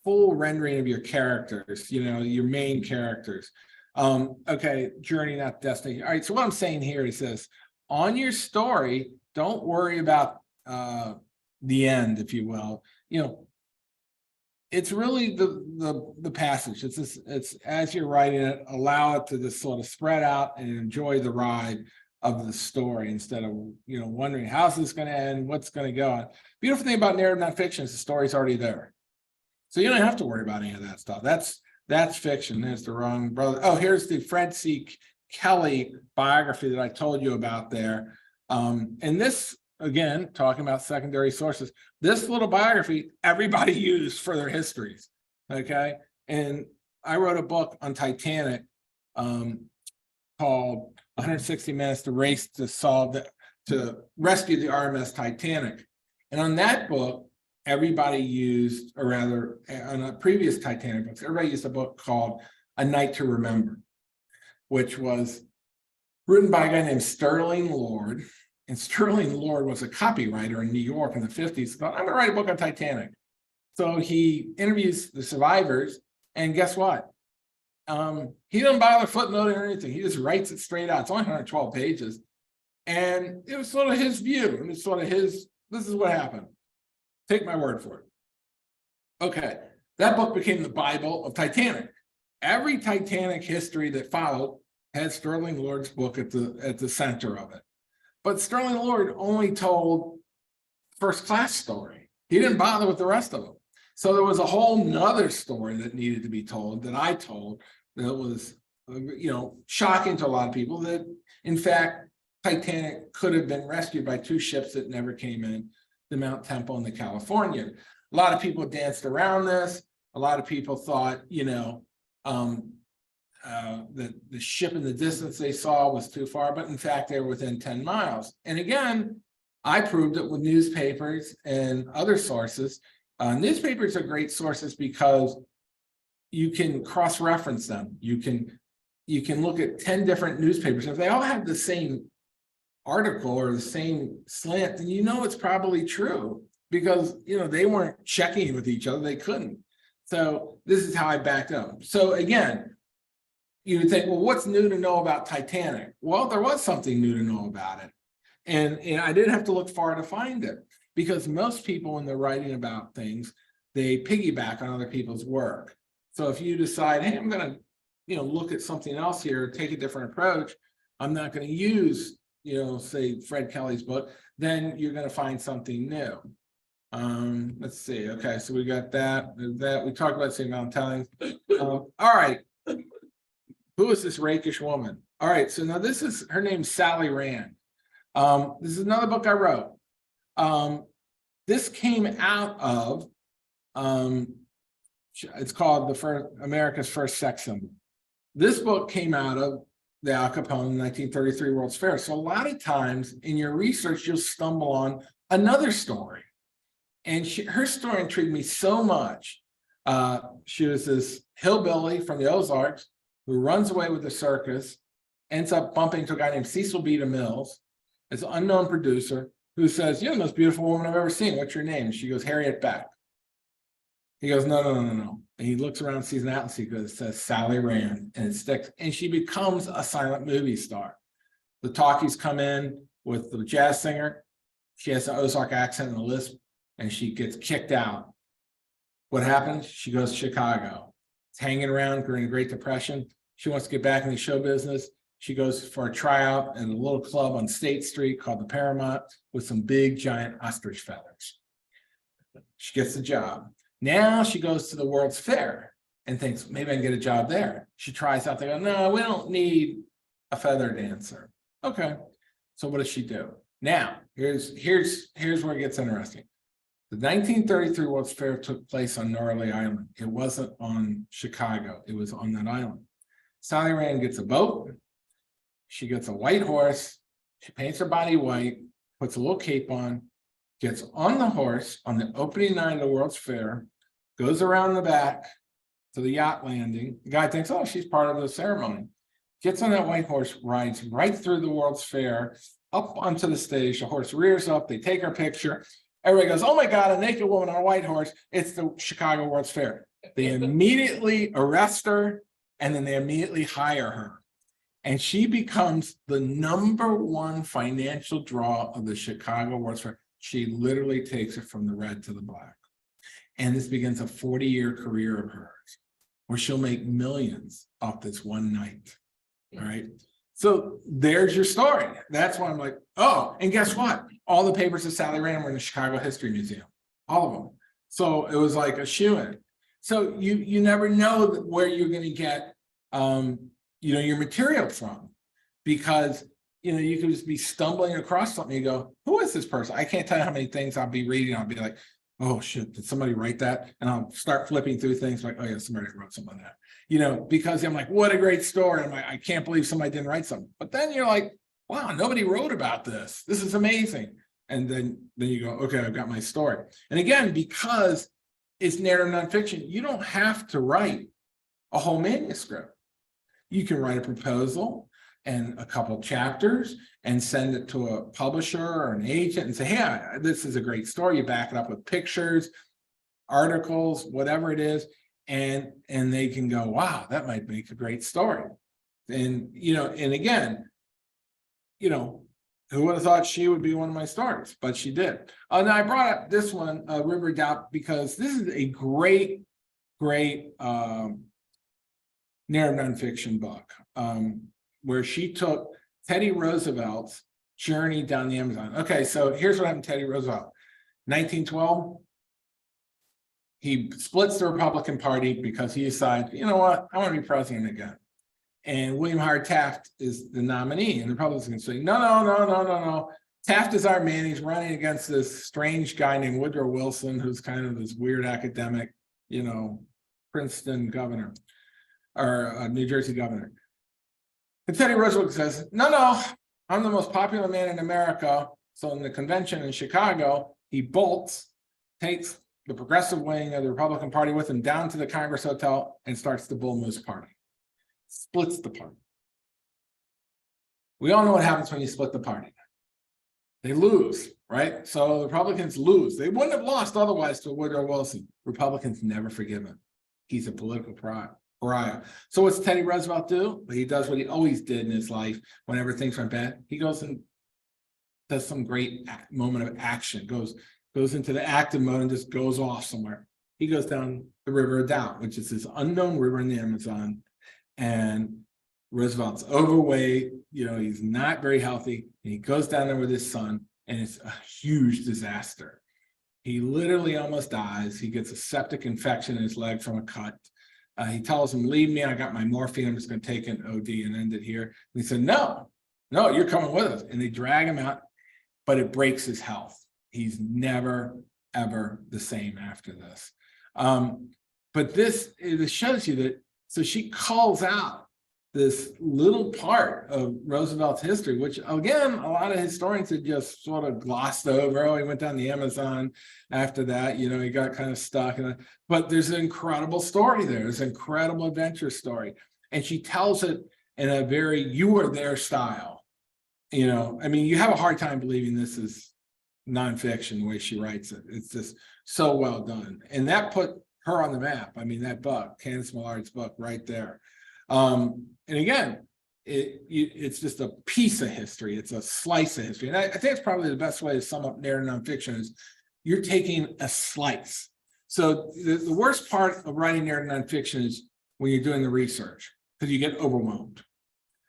full rendering of your characters, your main characters. Okay, journey, not destination. All right, so what I'm saying here is this: on your story, don't worry about the end, if you will. It's really the passage. It's as you're writing it, allow it to just sort of spread out and enjoy the ride of the story instead of, wondering how's this going to end, what's going to go on. Beautiful thing about narrative nonfiction is the story's already there. So you don't have to worry about any of that stuff. That's fiction. There's the wrong brother. Oh, here's the Fred C. Kelly biography that I told you about there. And this, again, talking about secondary sources, this little biography, everybody used for their histories. Okay. And I wrote a book on Titanic called 160 Minutes to Race to Rescue the RMS Titanic. And on that book, everybody used, or rather, on a previous Titanic books, everybody used a book called A Night to Remember, which was written by a guy named Sterling Lord. And Sterling Lord was a copywriter in New York in the 50s. Thought, I'm going to write a book on Titanic. So he interviews the survivors, and guess what? He doesn't bother footnoting or anything. He just writes it straight out. It's only 112 pages. And it was sort of his view. And it's sort of this is what happened. Take my word for it. Okay. That book became the Bible of Titanic. Every Titanic history that followed had Sterling Lord's book at the center of it. But Sterling Lord only told first class story. He didn't bother with the rest of them. So there was a whole nother story that needed to be told that I told that was, shocking to a lot of people, that in fact, Titanic could have been rescued by two ships that never came in, the Mount Temple and the California. A lot of people danced around this. A lot of people thought, that the ship in the distance they saw was too far, but in fact, they were within 10 miles. And again, I proved it with newspapers and other sources. Newspapers are great sources because you can cross-reference them. You can look at 10 different newspapers. If they all have the same article or the same slant, then it's probably true because they weren't checking with each other. They couldn't. So this is how I backed up. So again, you would think, well, what's new to know about Titanic? Well, there was something new to know about it. And I didn't have to look far to find it, because most people, when they're writing about things, they piggyback on other people's work. So if you decide, hey, I'm going to, look at something else here, take a different approach, I'm not going to use, say Fred Kelly's book, then you're going to find something new. Let's see. Okay, so we got that. We talked about St. Valentine's. All right. Who is this rakish woman? All right, so now her name's Sally Rand. This is another book I wrote. This came out of, it's called America's First Sex Symbol. This book came out of the Al Capone 1933 World's Fair. So a lot of times in your research, you'll stumble on another story. And her story intrigued me so much. She was this hillbilly from the Ozarks who runs away with the circus, ends up bumping into a guy named Cecil B. DeMille, it's an unknown producer, who says, you're the most beautiful woman I've ever seen. What's your name? She goes, Harriet Beck. He goes, no. And he looks around, sees an out and it says Sally Rand, and it sticks. And she becomes a silent movie star. The talkies come in with the jazz singer. She has an Ozark accent and a lisp, and she gets kicked out. What happens? She goes to Chicago. It's hanging around during the Great Depression. She wants to get back in the show business. She goes for a tryout in a little club on State Street called the Paramount with some big, giant ostrich feathers. She gets the job. Now she goes to the World's Fair and thinks, maybe I can get a job there. She tries out. They go, no, we don't need a feather dancer. Okay. So what does she do? Now, here's where it gets interesting. The 1933 World's Fair took place on Norley Island. It wasn't on Chicago. It was on that island. Sally Rand gets a boat. She gets a white horse. She paints her body white, puts a little cape on, gets on the horse on the opening night of the World's Fair, goes around the back to the yacht landing. The guy thinks, oh, she's part of the ceremony. Gets on that white horse, rides right through the World's Fair, up onto the stage. The horse rears up. They take her picture. Everybody goes, oh my God, a naked woman on a white horse. It's the Chicago World's Fair. They immediately arrest her, and then they immediately hire her. And she becomes the #1 financial draw of the Chicago World's Fair. She literally takes it from the red to the black. And this begins a 40-year career of hers, where she'll make millions off this one night. All right. So there's your story. That's why I'm like, oh, and guess what? All the papers of Sally Rand were in the Chicago History Museum, all of them. So it was like a shoo-in. So you never know where you're going to get, your material from, because, you could just be stumbling across something. You go, who is this person? I can't tell you how many things I'll be reading. I'll be like, oh shit, did somebody write that? And I'll start flipping through things like, oh yeah, somebody wrote something like that, because I'm like, what a great story. I'm like, I can't believe somebody didn't write something. But then you're like, wow, nobody wrote about this. This is amazing. And then you go, okay, I've got my story. And again, because it's narrative nonfiction, you don't have to write a whole manuscript. You can write a proposal and a couple chapters and send it to a publisher or an agent and say, hey, this is a great story. You back it up with pictures, articles, whatever it is. And they can go, wow, that might make a great story. And, and again, who would have thought she would be one of my stars, but she did. Now I brought up this one, River Doubt, because this is a great narrative nonfiction book, where she took Teddy Roosevelt's journey down the Amazon. Okay, so here's what happened to Teddy Roosevelt. 1912, he splits the Republican Party because he decides, you know what, I want to be president again. And William Howard Taft is the nominee, and the Republicans say, no. Taft is our man. He's running against this strange guy named Woodrow Wilson, who's kind of this weird academic, Princeton governor or New Jersey governor. And Teddy Roosevelt says, no, I'm the most popular man in America. So in the convention in Chicago, he bolts, takes the progressive wing of the Republican Party with him down to the Congress Hotel and starts the Bull Moose Party. Splits the party. We all know what happens when you split the party. They lose, right? So the Republicans lose. They wouldn't have lost otherwise to Woodrow Wilson. Republicans never forgive him. He's a political pariah. So what's Teddy Roosevelt do? He does what he always did in his life whenever things went bad. He goes and does some great moment of action, goes into the active mode and just goes off somewhere. He goes down the River of Doubt, which is this unknown river in the Amazon. And Roosevelt's overweight, he's not very healthy. And he goes down there with his son, and it's a huge disaster. He literally almost dies. He gets a septic infection in his leg from a cut. He tells him, leave me, I got my morphine, I'm just going to take an OD and end it here. And he said, no, you're coming with us. And they drag him out, but it breaks his health. He's never, ever the same after this. But it shows you that, so she calls out this little part of Roosevelt's history, which again, a lot of historians had just sort of glossed over. Oh, he went down the Amazon after that, he got kind of stuck. But there's an incredible story there. There's an incredible adventure story. And she tells it in a very you were there style. You have a hard time believing this is nonfiction, the way she writes it. It's just so well done. And that put her on the map. That book, Candace Millard's book, right there. And again, it's just a piece of history. It's a slice of history. And I think it's probably the best way to sum up narrative nonfiction is you're taking a slice. So the worst part of writing narrative nonfiction is when you're doing the research, because you get overwhelmed.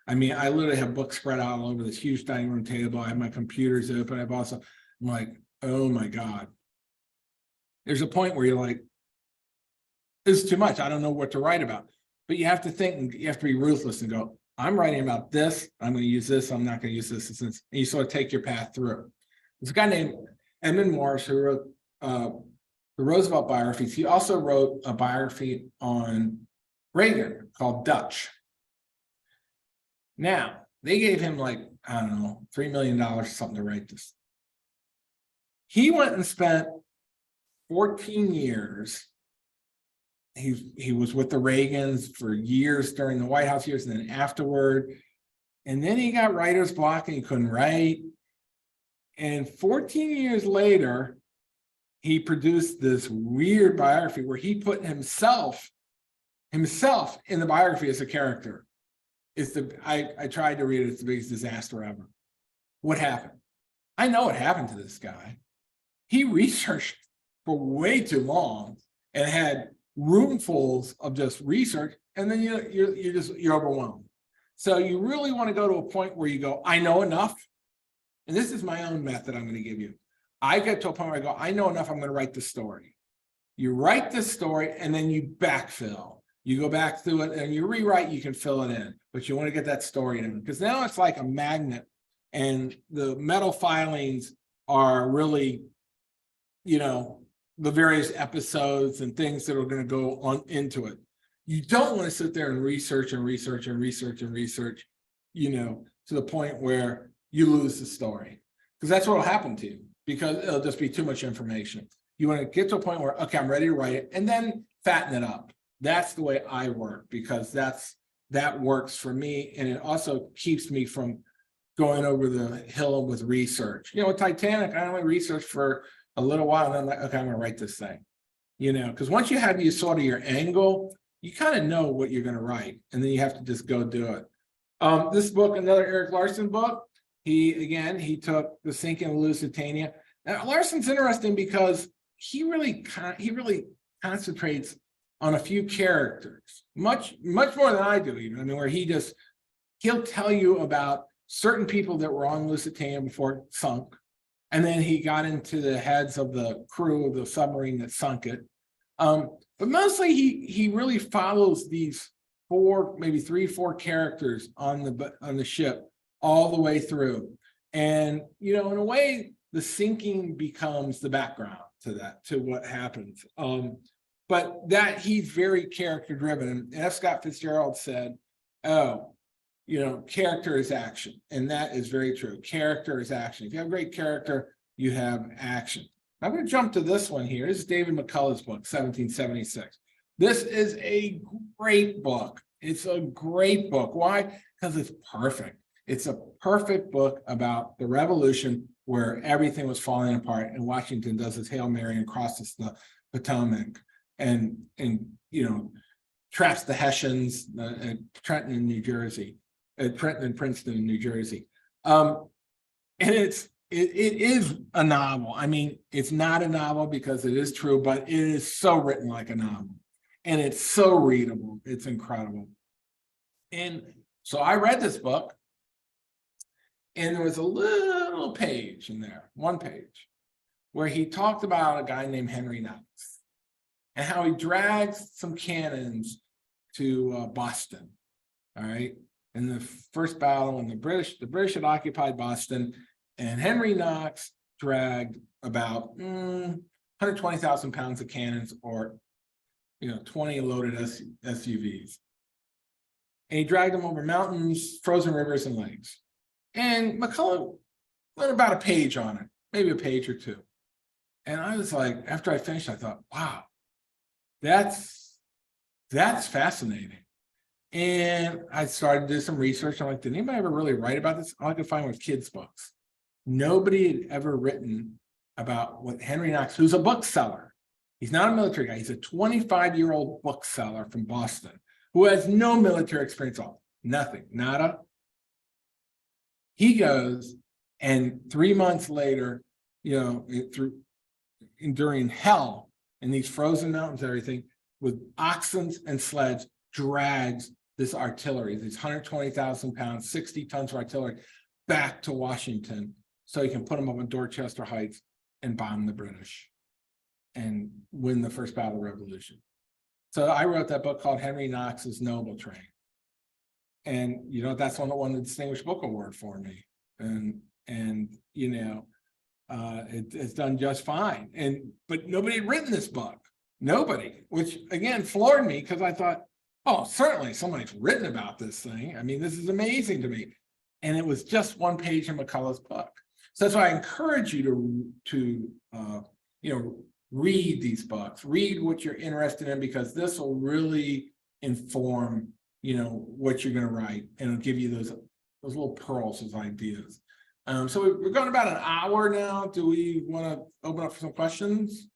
I literally have books spread out all over this huge dining room table. I have my computers open. I'm like, oh my God. There's a point where you're like, this is too much. I don't know what to write about. But you have to think, and you have to be ruthless and go, I'm writing about this. I'm going to use this. I'm not going to use this. And you sort of take your path through. There's a guy named Edmund Morris who wrote the Roosevelt biographies. He also wrote a biography on Reagan called Dutch. Now, they gave him $3 million or something to write this. He went and spent 14 years. He was with the Reagans for years during the White House years and then afterward. And then he got writer's block and he couldn't write. And 14 years later, he produced this weird biography where he put himself in the biography as a character. I tried to read it. It's the biggest disaster ever. What happened? I know what happened to this guy. He researched for way too long and had roomfuls of just research, and then you're overwhelmed. So you really want to go to a point where you go, I know enough. And this is my own method I'm going to give you. I get to a point where I go, I know enough, I'm going to write the story. You write the story and then you backfill. You go back through it and you rewrite, you can fill it in, but you want to get that story in because now it's like a magnet and the metal filings are really, you know, the various episodes and things that are going to go on into it. You don't want to sit there and research and research and research and research, you know, to the point where you lose the story because that's what will happen to you because it'll just be too much information. You want to get to a point where, okay, I'm ready to write it and then fatten it up. That's the way I work because that works for me. And it also keeps me from going over the hill with research. You know, with Titanic, I only researched for a little while and then I'm like, okay, I'm gonna write this thing. You know, because once you have sort of your angle, you kind of know what you're gonna write, and then you have to just go do it. This book, another Eric Larson book, he took The Sinking of the Lusitania. Now, Larson's interesting because he really concentrates on a few characters, much more than I do even. I mean, where he'll tell you about certain people that were on Lusitania before it sunk. And then he got into the heads of the crew of the submarine that sunk it. But mostly he really follows these maybe 3-4 characters on the ship all the way through. And, you know, in a way, the sinking becomes the background to what happens. But that he's very character driven. And F. Scott Fitzgerald said, oh, you know, character is action. And that is very true. Character is action. If you have great character, you have action. I'm going to jump to this one here. This is David McCullough's book, 1776. This is a great book. It's a great book. Why? Because it's perfect. It's a perfect book about the Revolution where everything was falling apart and Washington does his Hail Mary and crosses the Potomac and you know, traps the Hessians at Trenton in New Jersey, at Trenton and Princeton in New Jersey. And it is a novel. I mean, it's not a novel because it is true, but it is so written like a novel. And it's so readable. It's incredible. And so I read this book, and there was a little page in there, one page, where he talked about a guy named Henry Knox and how he drags some cannons to Boston, all right? In the first battle, when the British had occupied Boston, and Henry Knox dragged about 120,000 pounds of cannons, or 20 loaded SUVs. And he dragged them over mountains, frozen rivers, and lakes. And McCullough wrote about a page on it, maybe a page or two. And I was like, after I finished, I thought, wow, that's fascinating. And I started to do some research. I'm like, did anybody ever really write about this? All I could find was kids' books. Nobody had ever written about what Henry Knox, who's a bookseller. He's not a military guy. He's a 25-year-old bookseller from Boston who has no military experience at all. Nothing, nada. He goes, and 3 months later, during hell in these frozen mountains and everything, with oxen and sleds, drags this artillery, these 120,000 pounds, 60 tons of artillery, back to Washington so he can put them up on Dorchester Heights and bomb the British and win the first battle of the Revolution. So I wrote that book called Henry Knox's Noble Train. And that's one that won the Distinguished Book Award for me. And it's done just fine. But nobody had written this book. Nobody, which again floored me because I thought, oh, certainly somebody's written about this thing. I mean, this is amazing to me. And it was just one page in McCullough's book. So that's why I encourage you to read these books, read what you're interested in, because this will really inform, what you're going to write, and it'll give you those little pearls of ideas. So we're going about an hour now. Do we want to open up for some questions?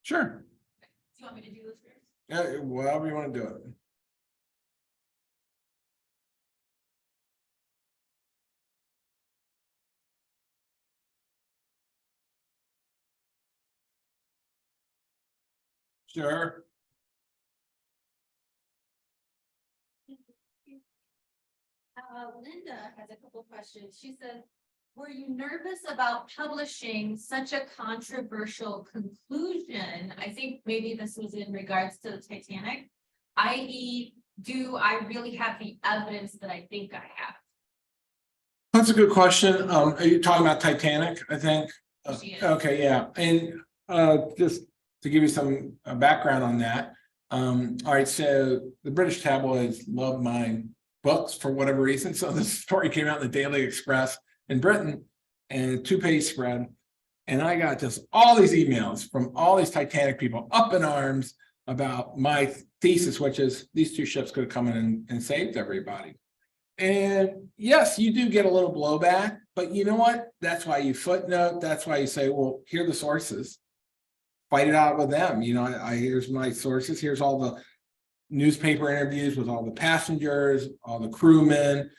Sure. Do you want me to do this first? Yeah, whatever you want to do it. Sure. Linda has a couple questions. She says, were you nervous about publishing such a controversial conclusion? I think maybe this was in regards to the Titanic, i.e., do I really have the evidence that I think I have? That's a good question. Are you talking about Titanic, I think? She is. Okay, yeah. And just to give you some background on that. All right, so the British tabloids love my books for whatever reason. So this story came out in the Daily Express in Britain, and a 2-page spread. And I got just all these emails from all these Titanic people up in arms about my thesis, which is these 2 ships could have come in and saved everybody. And yes, you do get a little blowback, but you know what? That's why you footnote. That's why you say, well, here are the sources. Fight it out with them. You know, here's my sources. Here's all the newspaper interviews with all the passengers, all the crewmen.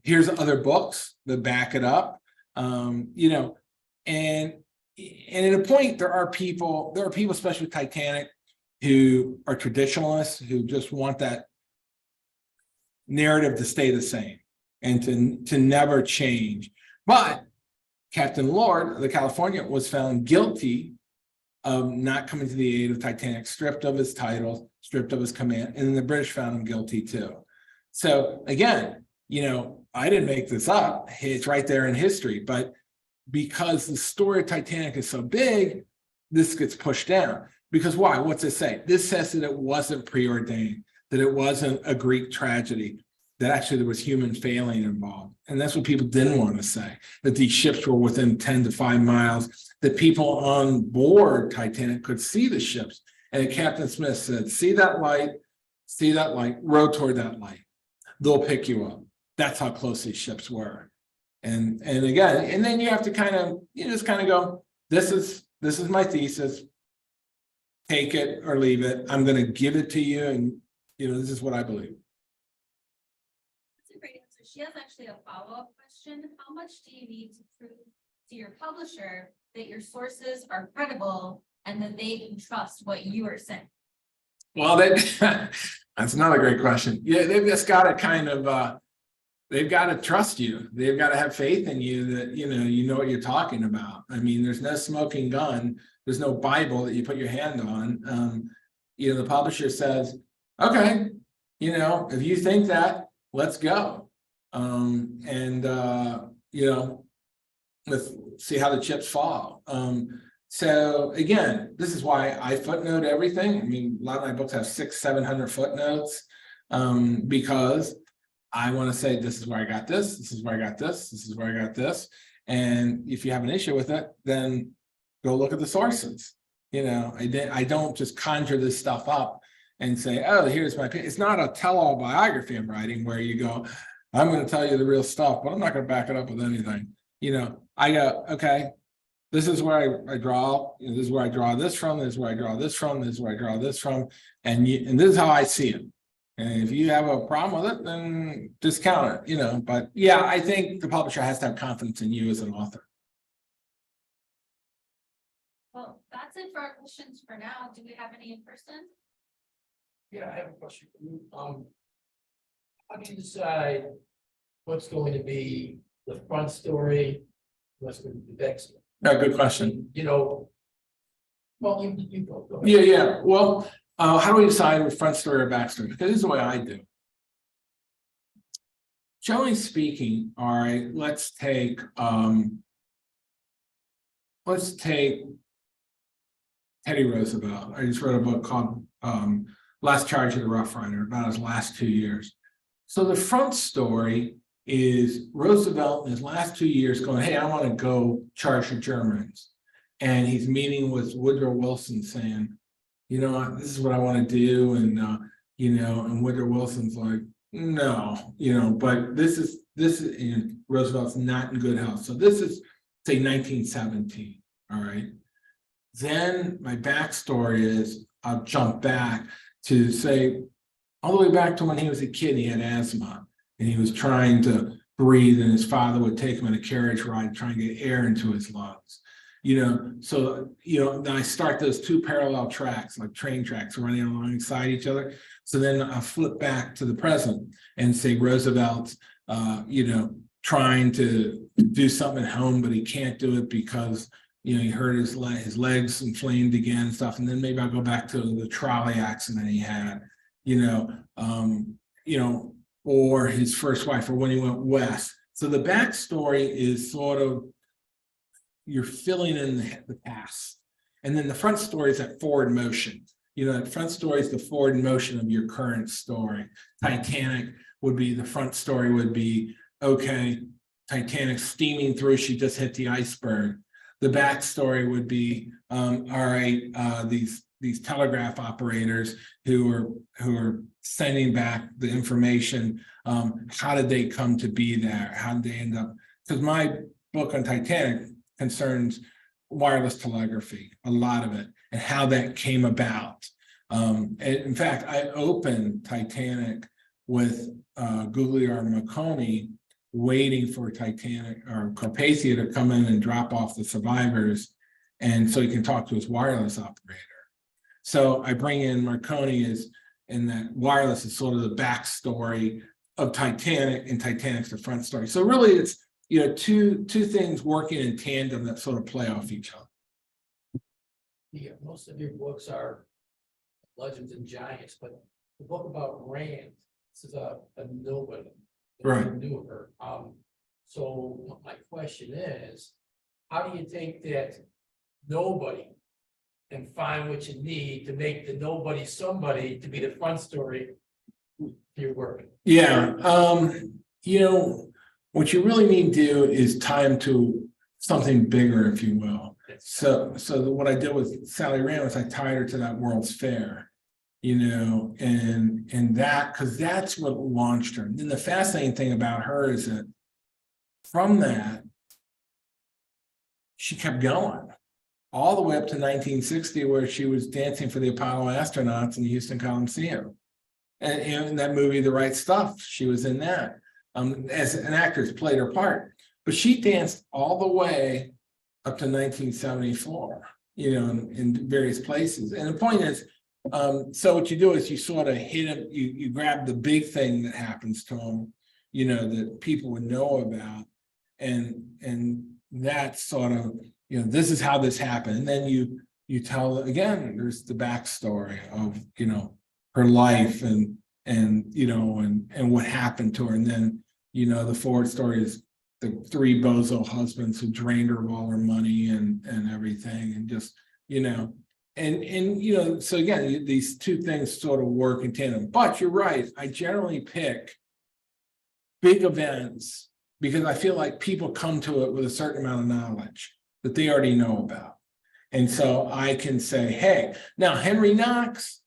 Here's other books that back it up. You know, and at a point, there are people, especially with Titanic, who are traditionalists, who just want that narrative to stay the same and to never change. But Captain Lord of the California was found guilty of not coming to the aid of Titanic, stripped of his titles, stripped of his command, and then the British found him guilty too. So again, you know, I didn't make this up. It's right there in history. But because the story of Titanic is so big, this gets pushed down. Because why? What's it say? This says that it wasn't preordained, that it wasn't a Greek tragedy, that actually there was human failing involved. And that's what people didn't want to say, that these ships were within 10 to 5 miles, that people on board Titanic could see the ships. And Captain Smith said, see that light, row toward that light. They'll pick you up. That's how close these ships were. And again, and then you have to kind of, you just kind of go, this is my thesis. Take it or leave it. I'm going to give it to you. And, you know, this is what I believe. That's a great answer. She has actually a follow-up question. How much do you need to prove to your publisher that your sources are credible and that they can trust what you are saying? Well, that's another great question. Yeah, they've just got to kind of, they've got to trust you. They've got to have faith in you that, you know what you're talking about. I mean, there's no smoking gun. There's no Bible that you put your hand on. You know, the publisher says, okay, you know, if you think that, let's go. You know, let's see how the chips fall. So again, this is why I footnote everything. I mean, a lot of my books have 600-700 footnotes, because I want to say, this is where I got this, this is where I got this, this is where I got this. And if you have an issue with it, then go look at the sources. You know, I don't just conjure this stuff up and say, oh, here's my opinion. It's not a tell-all biography I'm writing where you go, I'm going to tell you the real stuff, but I'm not going to back it up with anything. You know, I go, okay, this is where I draw, this is where I draw this from, this is where I draw this from, this is where I draw this from, and this is how I see it. And if you have a problem with it, then discount it, you know. But yeah, I think the publisher has to have confidence in you as an author. Well, that's it for our questions for now. Do we have any in person? Yeah, I have a question for you. How do you decide what's going to be the front story, what's going to be the back story? Yeah, good question. You know, well, you go. Go ahead. Yeah. Well, how do we decide with front story or back story? Because this is the way I do. Generally speaking, all right, let's take Teddy Roosevelt. I just wrote a book called Last Charge of the Rough Rider, about his last 2 years. So the front story is Roosevelt in his last 2 years going, hey, I want to go charge the Germans. And he's meeting with Woodrow Wilson saying, you know, this is what I want to do. And, you know, and Woodrow Wilson's like, no, you know, but this is, and Roosevelt's not in good health. So this is, say, 1917. All right. Then my backstory is, I'll jump back to say, all the way back to when he was a kid, he had asthma and he was trying to breathe, and his father would take him in a carriage ride, trying to get air into his lungs. So, then I start those two parallel tracks, like train tracks running alongside each other. So then I flip back to the present and say Roosevelt's, trying to do something at home, but he can't do it because, he hurt his legs inflamed again and stuff. And then maybe I'll go back to the trolley accident he had, or his first wife, or when he went west. So the backstory is sort of, you're filling in the past. And then the front story is that forward motion. That front story is the forward motion of your current story. Titanic would be, the front story would be, okay, Titanic steaming through, she just hit the iceberg. The backstory would be, all right, these telegraph operators who are sending back the information. How did they come to be there? How did they end up? Because my book on Titanic concerns wireless telegraphy, a lot of it, and how that came about. And in fact, I opened Titanic with Guglielmo Marconi waiting for Titanic or Carpathia to come in and drop off the survivors, and so he can talk to his wireless operator. So I bring in Marconi and that wireless is sort of the backstory of Titanic, and Titanic's the front story. So really, it's two things working in tandem that sort of play off each other. Yeah, most of your books are legends and giants, but the book about Rand, this is a nobody. Right. Knew her. So my question is, how do you take that nobody and find what you need to make the nobody somebody to be the front story to your work? Yeah, what you really need to do is tie them to something bigger, if you will. So what I did with Sally Rand was I tied her to that World's Fair, and that, because that's what launched her. And then the fascinating thing about her is that from that, she kept going all the way up to 1960, where she was dancing for the Apollo astronauts in the Houston Coliseum. And in that movie, The Right Stuff, she was in that. As an actress, played her part. But she danced all the way up to 1974, in various places. And the point is, so what you do is you sort of hit them, you grab the big thing that happens to them, that people would know about. And that's sort of, this is how this happened. And then you tell, again, there's the backstory of, her life and what happened to her. And then, the forward story is the three bozo husbands who drained her of all her money and everything, and just, so again, these two things sort of work in tandem. But you're right, I generally pick big events because I feel like people come to it with a certain amount of knowledge that they already know about. And so I can say, hey, now Henry Knox,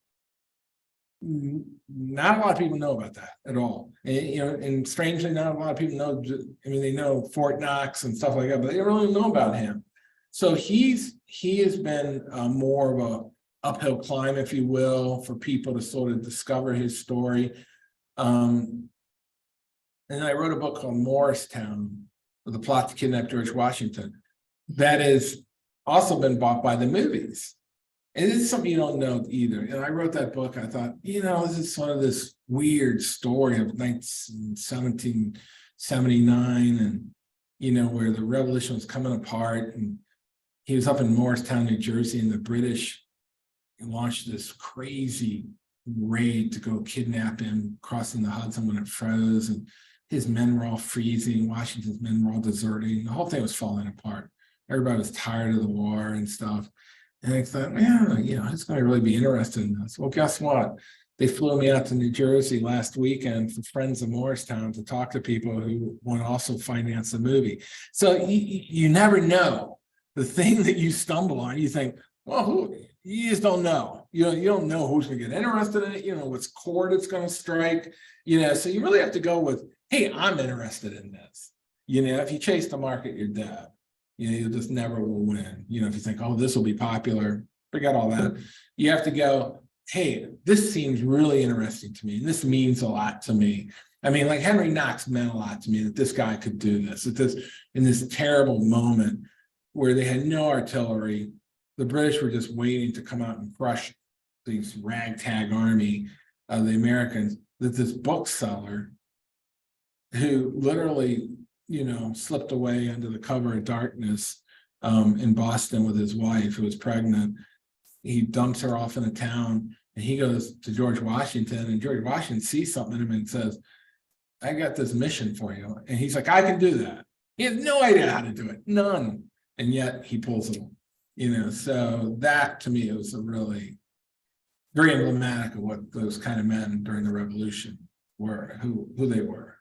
not a lot of people know about that at all. And strangely, not a lot of people know, they know Fort Knox and stuff like that, but they don't really know about him. So he has been more of a uphill climb, if you will, for people to sort of discover his story. And I wrote a book called Morristown, with the plot to kidnap George Washington. That has also been bought by the movies. And it's something you don't know either. And I wrote that book, I thought, this is sort of this weird story of 1779 and, where the revolution was coming apart. And he was up in Morristown, New Jersey, and the British launched this crazy raid to go kidnap him, crossing the Hudson when it froze. And his men were all freezing, Washington's men were all deserting. The whole thing was falling apart. Everybody was tired of the war and stuff. And I thought, it's going to really be interesting in this. Well, guess what? They flew me out to New Jersey last weekend for Friends of Morristown to talk to people who want to also finance the movie. So you never know. The thing that you stumble on, you think, well, you just don't know. You don't know who's going to get interested in it. What's chord it's going to strike. So you really have to go with, hey, I'm interested in this. If you chase the market, you're dead. You just never will win. If you think, oh, this will be popular, forget all that. You have to go, hey, this seems really interesting to me. And this means a lot to me. Like Henry Knox meant a lot to me that this guy could do this, in this terrible moment. where they had no artillery. The British were just waiting to come out and crush these ragtag army of the Americans, that this bookseller who literally, slipped away under the cover of darkness in Boston with his wife who was pregnant. He dumps her off in a town and he goes to George Washington, and George Washington sees something in him and says, I got this mission for you. And he's like, I can do that. He has no idea how to do it, none. And yet he pulls it off, so that to me was a really very emblematic of what those kind of men during the revolution were, who they were,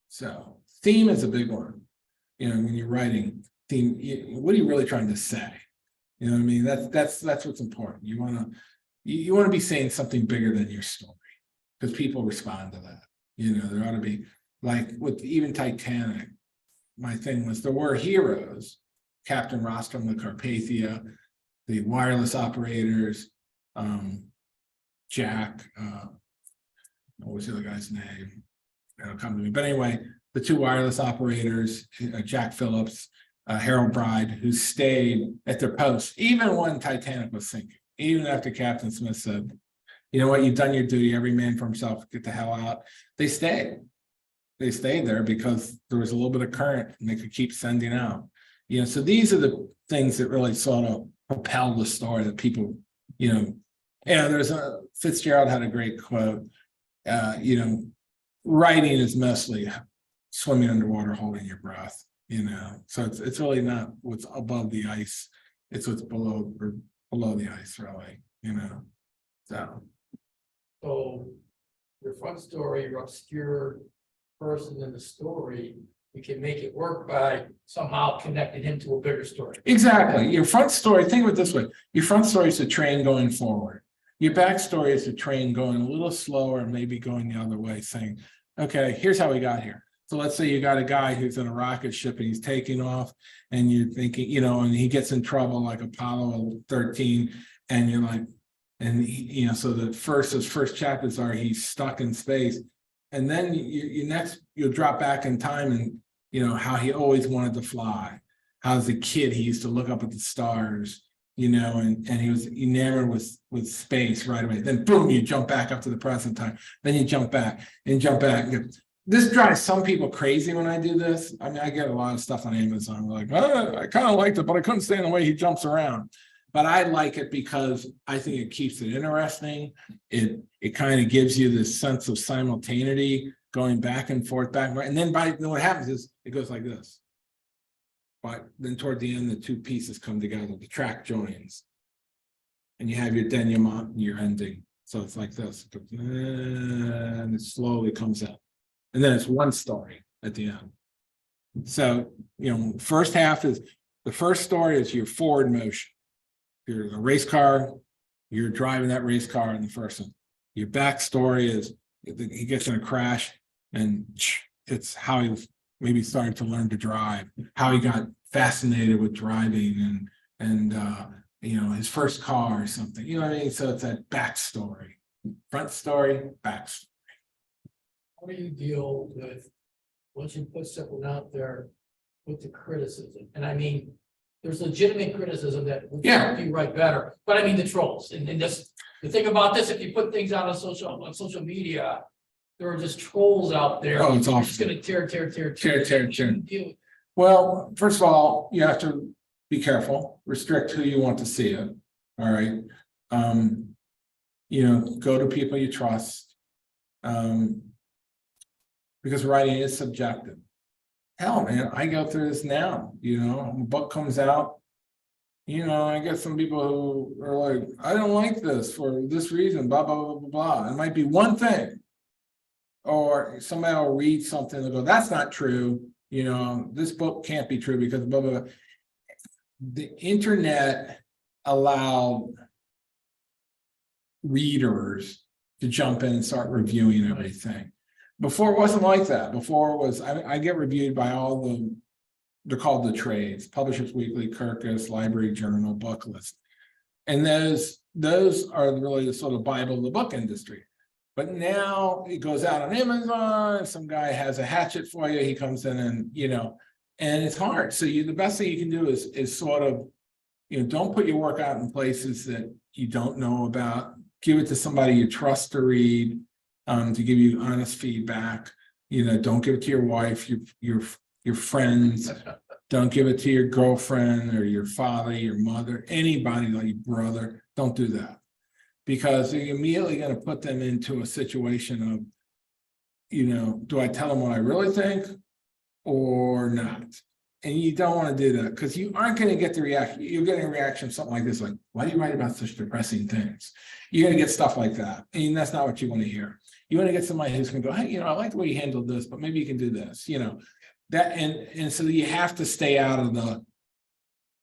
so theme is a big one. When you're writing theme, what are you really trying to say? You know what I mean? That's what's important. You want to be saying something bigger than your story, because people respond to that. There ought to be, like with even Titanic, my thing was there were heroes, Captain Rostrum, the Carpathia, the wireless operators, Jack, what was the other guy's name? It'll come to me. But anyway, the two wireless operators, Jack Phillips, Harold Bride, who stayed at their post, even when Titanic was sinking, even after Captain Smith said, you know what, you've done your duty, every man for himself, get the hell out. They stayed. They stayed there because there was a little bit of current and they could keep sending out. So these are the things that really sort of propel the story that people, there's Fitzgerald had a great quote, writing is mostly swimming underwater, holding your breath, so it's really not what's above the ice, it's what's below the ice, really, So your front story, your obscure person in the story, we can make it work by somehow connecting him to a bigger story. Exactly. Your front story, think of it this way. Your front story is the train going forward. Your backstory is the train going a little slower and maybe going the other way, saying, okay, here's how we got here. So let's say you got a guy who's in a rocket ship and he's taking off and you're thinking, and he gets in trouble like Apollo 13 and you're like, and so his first chapters are he's stuck in space. And then you'll drop back in time and, how he always wanted to fly. How as a kid, he used to look up at the stars, and he was enamored with space right away. Then boom, you jump back up to the present time. Then you jump back and jump back. This drives some people crazy when I do this. I mean, I get a lot of stuff on Amazon. We're like, oh, I kind of liked it, but I couldn't stand the way he jumps around. But I like it because I think it keeps it interesting. It kind of gives you this sense of simultaneity, going back and forth, and then what happens is it goes like this. But then toward the end, the two pieces come together, the track joins. And you have your denouement and your ending. So it's like this. And it slowly comes out. And then it's one story at the end. So, the first story is your forward motion. You're in a race car, you're driving that race car in the first one. Your backstory is he gets in a crash and it's how he was maybe starting to learn to drive, how he got fascinated with driving and his first car or something. You know what I mean? So it's that backstory, front story, backstory. How do you deal with, once you put something out there, with the criticism? And I mean, there's legitimate criticism that will help you write better, but I mean the trolls and just the thing about this, if you put things out on social media, there are just trolls out there. Oh, it's awful. It's going to tear. Well, first of all, you have to be careful, restrict who you want to see it. All right. Go to people you trust. Because writing is subjective. Hell, man, I go through this now. A book comes out. I get some people who are like, I don't like this for this reason, blah, blah, blah, blah, blah. It might be one thing. Or somebody will read something and go, that's not true. This book can't be true because blah, blah, blah. The internet allowed readers to jump in and start reviewing everything. Before it wasn't like that. Before it was, I get reviewed by all they're called the trades, Publishers Weekly, Kirkus, Library Journal, Book List. And those are really the sort of Bible of the book industry. But now it goes out on Amazon, some guy has a hatchet for you, he comes in and, And it's hard. So the best thing you can do is sort of, don't put your work out in places that you don't know about. Give it to somebody you trust to read, to give you honest feedback. Don't give it to your wife, your friends. Don't give it to your girlfriend or your father, your mother, anybody, like your brother. Don't do that, because you're immediately going to put them into a situation of, do I tell them what I really think or not? And you don't want to do that, because you aren't going to get the reaction. You're getting a reaction of something like this, like, why do you write about such depressing things? You're going to get stuff like that. And that's not what you want to hear. You want to get somebody who's going to go, hey, I like the way you handled this, but maybe you can do this, that. And so you have to stay out of the,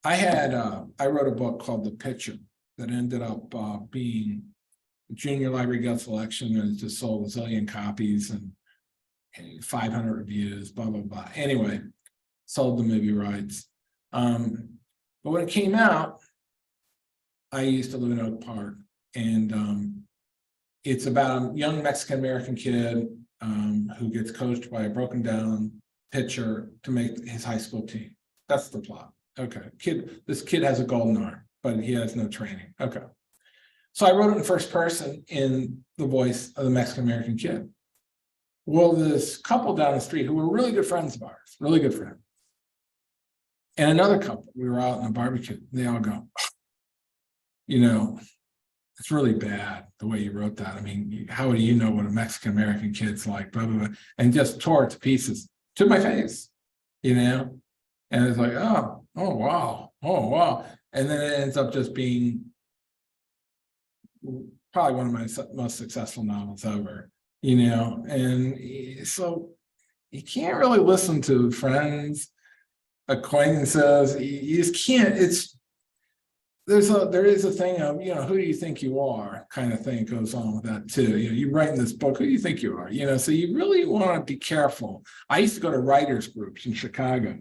I wrote a book called The Pitcher that ended up being Junior Library Guild selection, and it just sold a zillion copies and 500 reviews, blah, blah, blah. Anyway, sold the movie rights. But when it came out, I used to live in Oak Park, and it's about a young Mexican-American kid who gets coached by a broken down pitcher to make his high school team. That's the plot. Okay. This kid has a golden arm, but he has no training. Okay. So I wrote it in first person in the voice of the Mexican-American kid. Well, this couple down the street who were really good friends of ours, really good friends, and another couple, we were out in a barbecue, they all go, it's really bad the way you wrote that. I mean, how do you know what a Mexican-American kid's like, blah, blah, blah, and just tore it to pieces to my face, and it's like, oh, wow. And then it ends up just being probably one of my most successful novels ever, and so you can't really listen to friends, acquaintances. You just can't. There is a thing of, who do you think you are kind of thing goes on with that too. You write in this book, who do you think you are? So you really want to be careful. I used to go to writers groups in Chicago,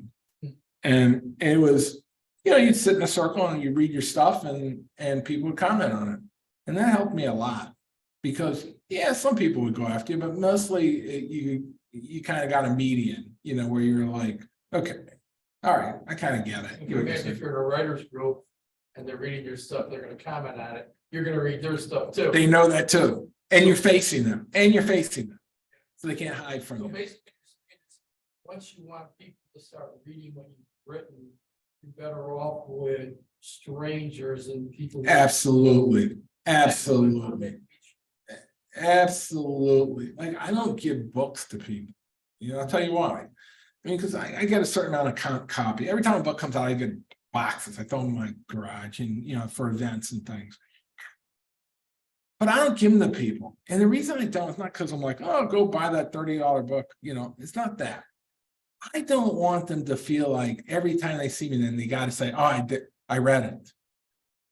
and it was, you'd sit in a circle and you read your stuff, and people would comment on it. And that helped me a lot, because some people would go after you, but mostly you kind of got a median, where you're like, okay, all right, I kind of get it. If you're in a writer's group and they're reading your stuff, they're going to comment on it. You're going to read their stuff too. They know that too. And you're facing them. So they can't hide from So you. basically, once you want people to start reading what you've written, you're better off with strangers and people. Absolutely. Like, I don't give books to people. I'll tell you why. I mean, because I get a certain amount of copy. Every time a book comes out, I get boxes. I throw them in my garage, and for events and things. But I don't give them to people. And the reason I don't is not because I'm like, oh, go buy that $30 book. It's not that. I don't want them to feel like every time they see me, then they got to say, oh, I read it.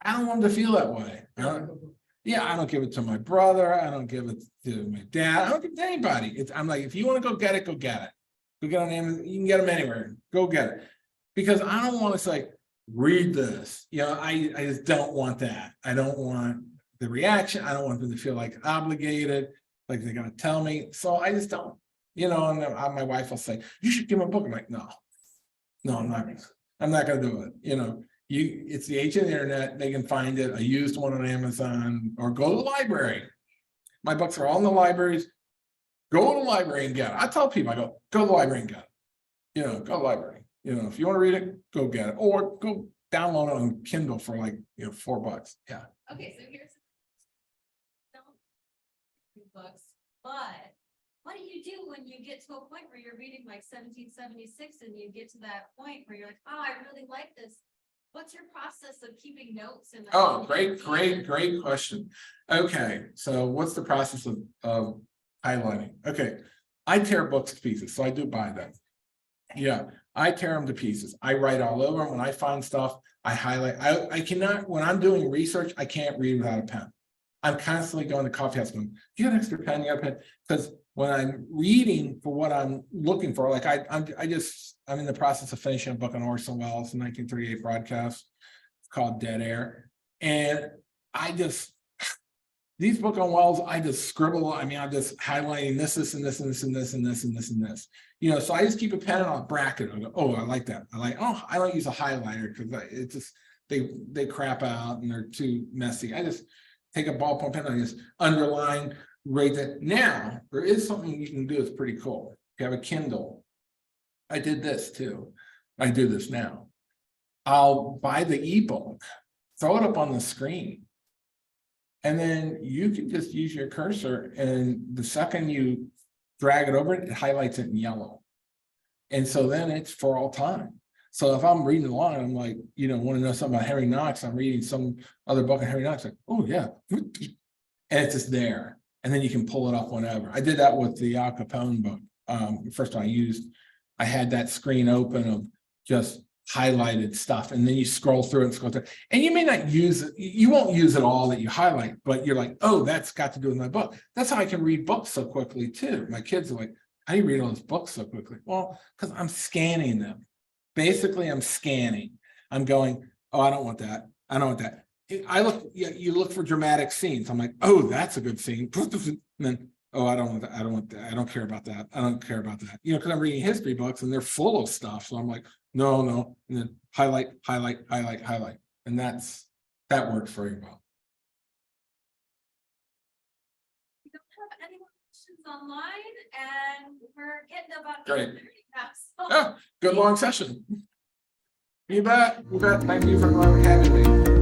I don't want them to feel that way. I don't give it to my brother. I don't give it to my dad. I don't give it to anybody. I'm like, if you want to go get it, go get it. Go get on Amazon. You can get them anywhere. Go get it. Because I don't want to say, read this. I just don't want that. I don't want the reaction. I don't want them to feel like obligated, like they're going to tell me. So I just don't. And my wife will say, you should give them a book. I'm like, no, I'm not going to do it. It's the age of the internet. They can find it, a used one on Amazon, or go to the library. My books are all in the libraries. Go to the library and get it. I tell people, I go to the library and get it. Go to the library. If you want to read it, go get it, or go download it on Kindle for like $4. Yeah. Okay, so here's books, but what do you do when you get to a point where you're reading like 1776 and you get to that point where you're like, oh, I really like this. What's your process of keeping notes? And Oh, great question. Okay, so what's the process of highlighting? Okay, I tear books to pieces, so I do buy them. Yeah, I tear them to pieces. I write all over them. When I find stuff, I highlight. I cannot, when I'm doing research, I can't read without a pen. I'm constantly going to coffee house going, you got an extra pen, you got a pen? Because when I'm reading for what I'm looking for, like I'm in the process of finishing a book on Orson Welles' 1938 broadcast. It's called Dead Air. And These book on wells, I just scribble. I mean, I'm just highlighting this, and this, and this, and this, and this, and this, and this. You know, so I just keep a pen and I'll bracket. I go, oh, I like that. I don't use a highlighter because it just they crap out and they're too messy. I just take a ballpoint pen and I just underline, right that. Now there is something you can do that's pretty cool. If you have a Kindle, I did this too. I do this now. I'll buy the ebook, throw it up on the screen. And then you can just use your cursor, and the second you drag it over it, it highlights it in yellow. And so then it's for all time. So if I'm reading along, I'm like, you know, want to know something about Henry Knox, I'm reading some other book on Henry Knox, like, oh yeah. And it's just there. And then you can pull it up whenever. I did that with the Al Capone book. First time I had that screen open of just highlighted stuff, and then you scroll through and scroll through, and you may not use it, you won't use it all that you highlight, but you're like, oh, that's got to do with my book. That's how I can read books so quickly too. My kids are like, how do you read all those books so quickly? Well, because I'm scanning them. Basically, I'm scanning. I'm going, oh, I don't want that. I don't want that. You look for dramatic scenes. I'm like, oh, that's a good scene. And then, oh, I don't want that. I don't want that. I don't care about that. I don't care about that. You know, because I'm reading history books and they're full of stuff. So I'm like, no. And then highlight. And that works very well. We don't have any more questions online, and we're getting about Great. 8:30 now, so- Oh, good long session. You bet. Thank you for having me.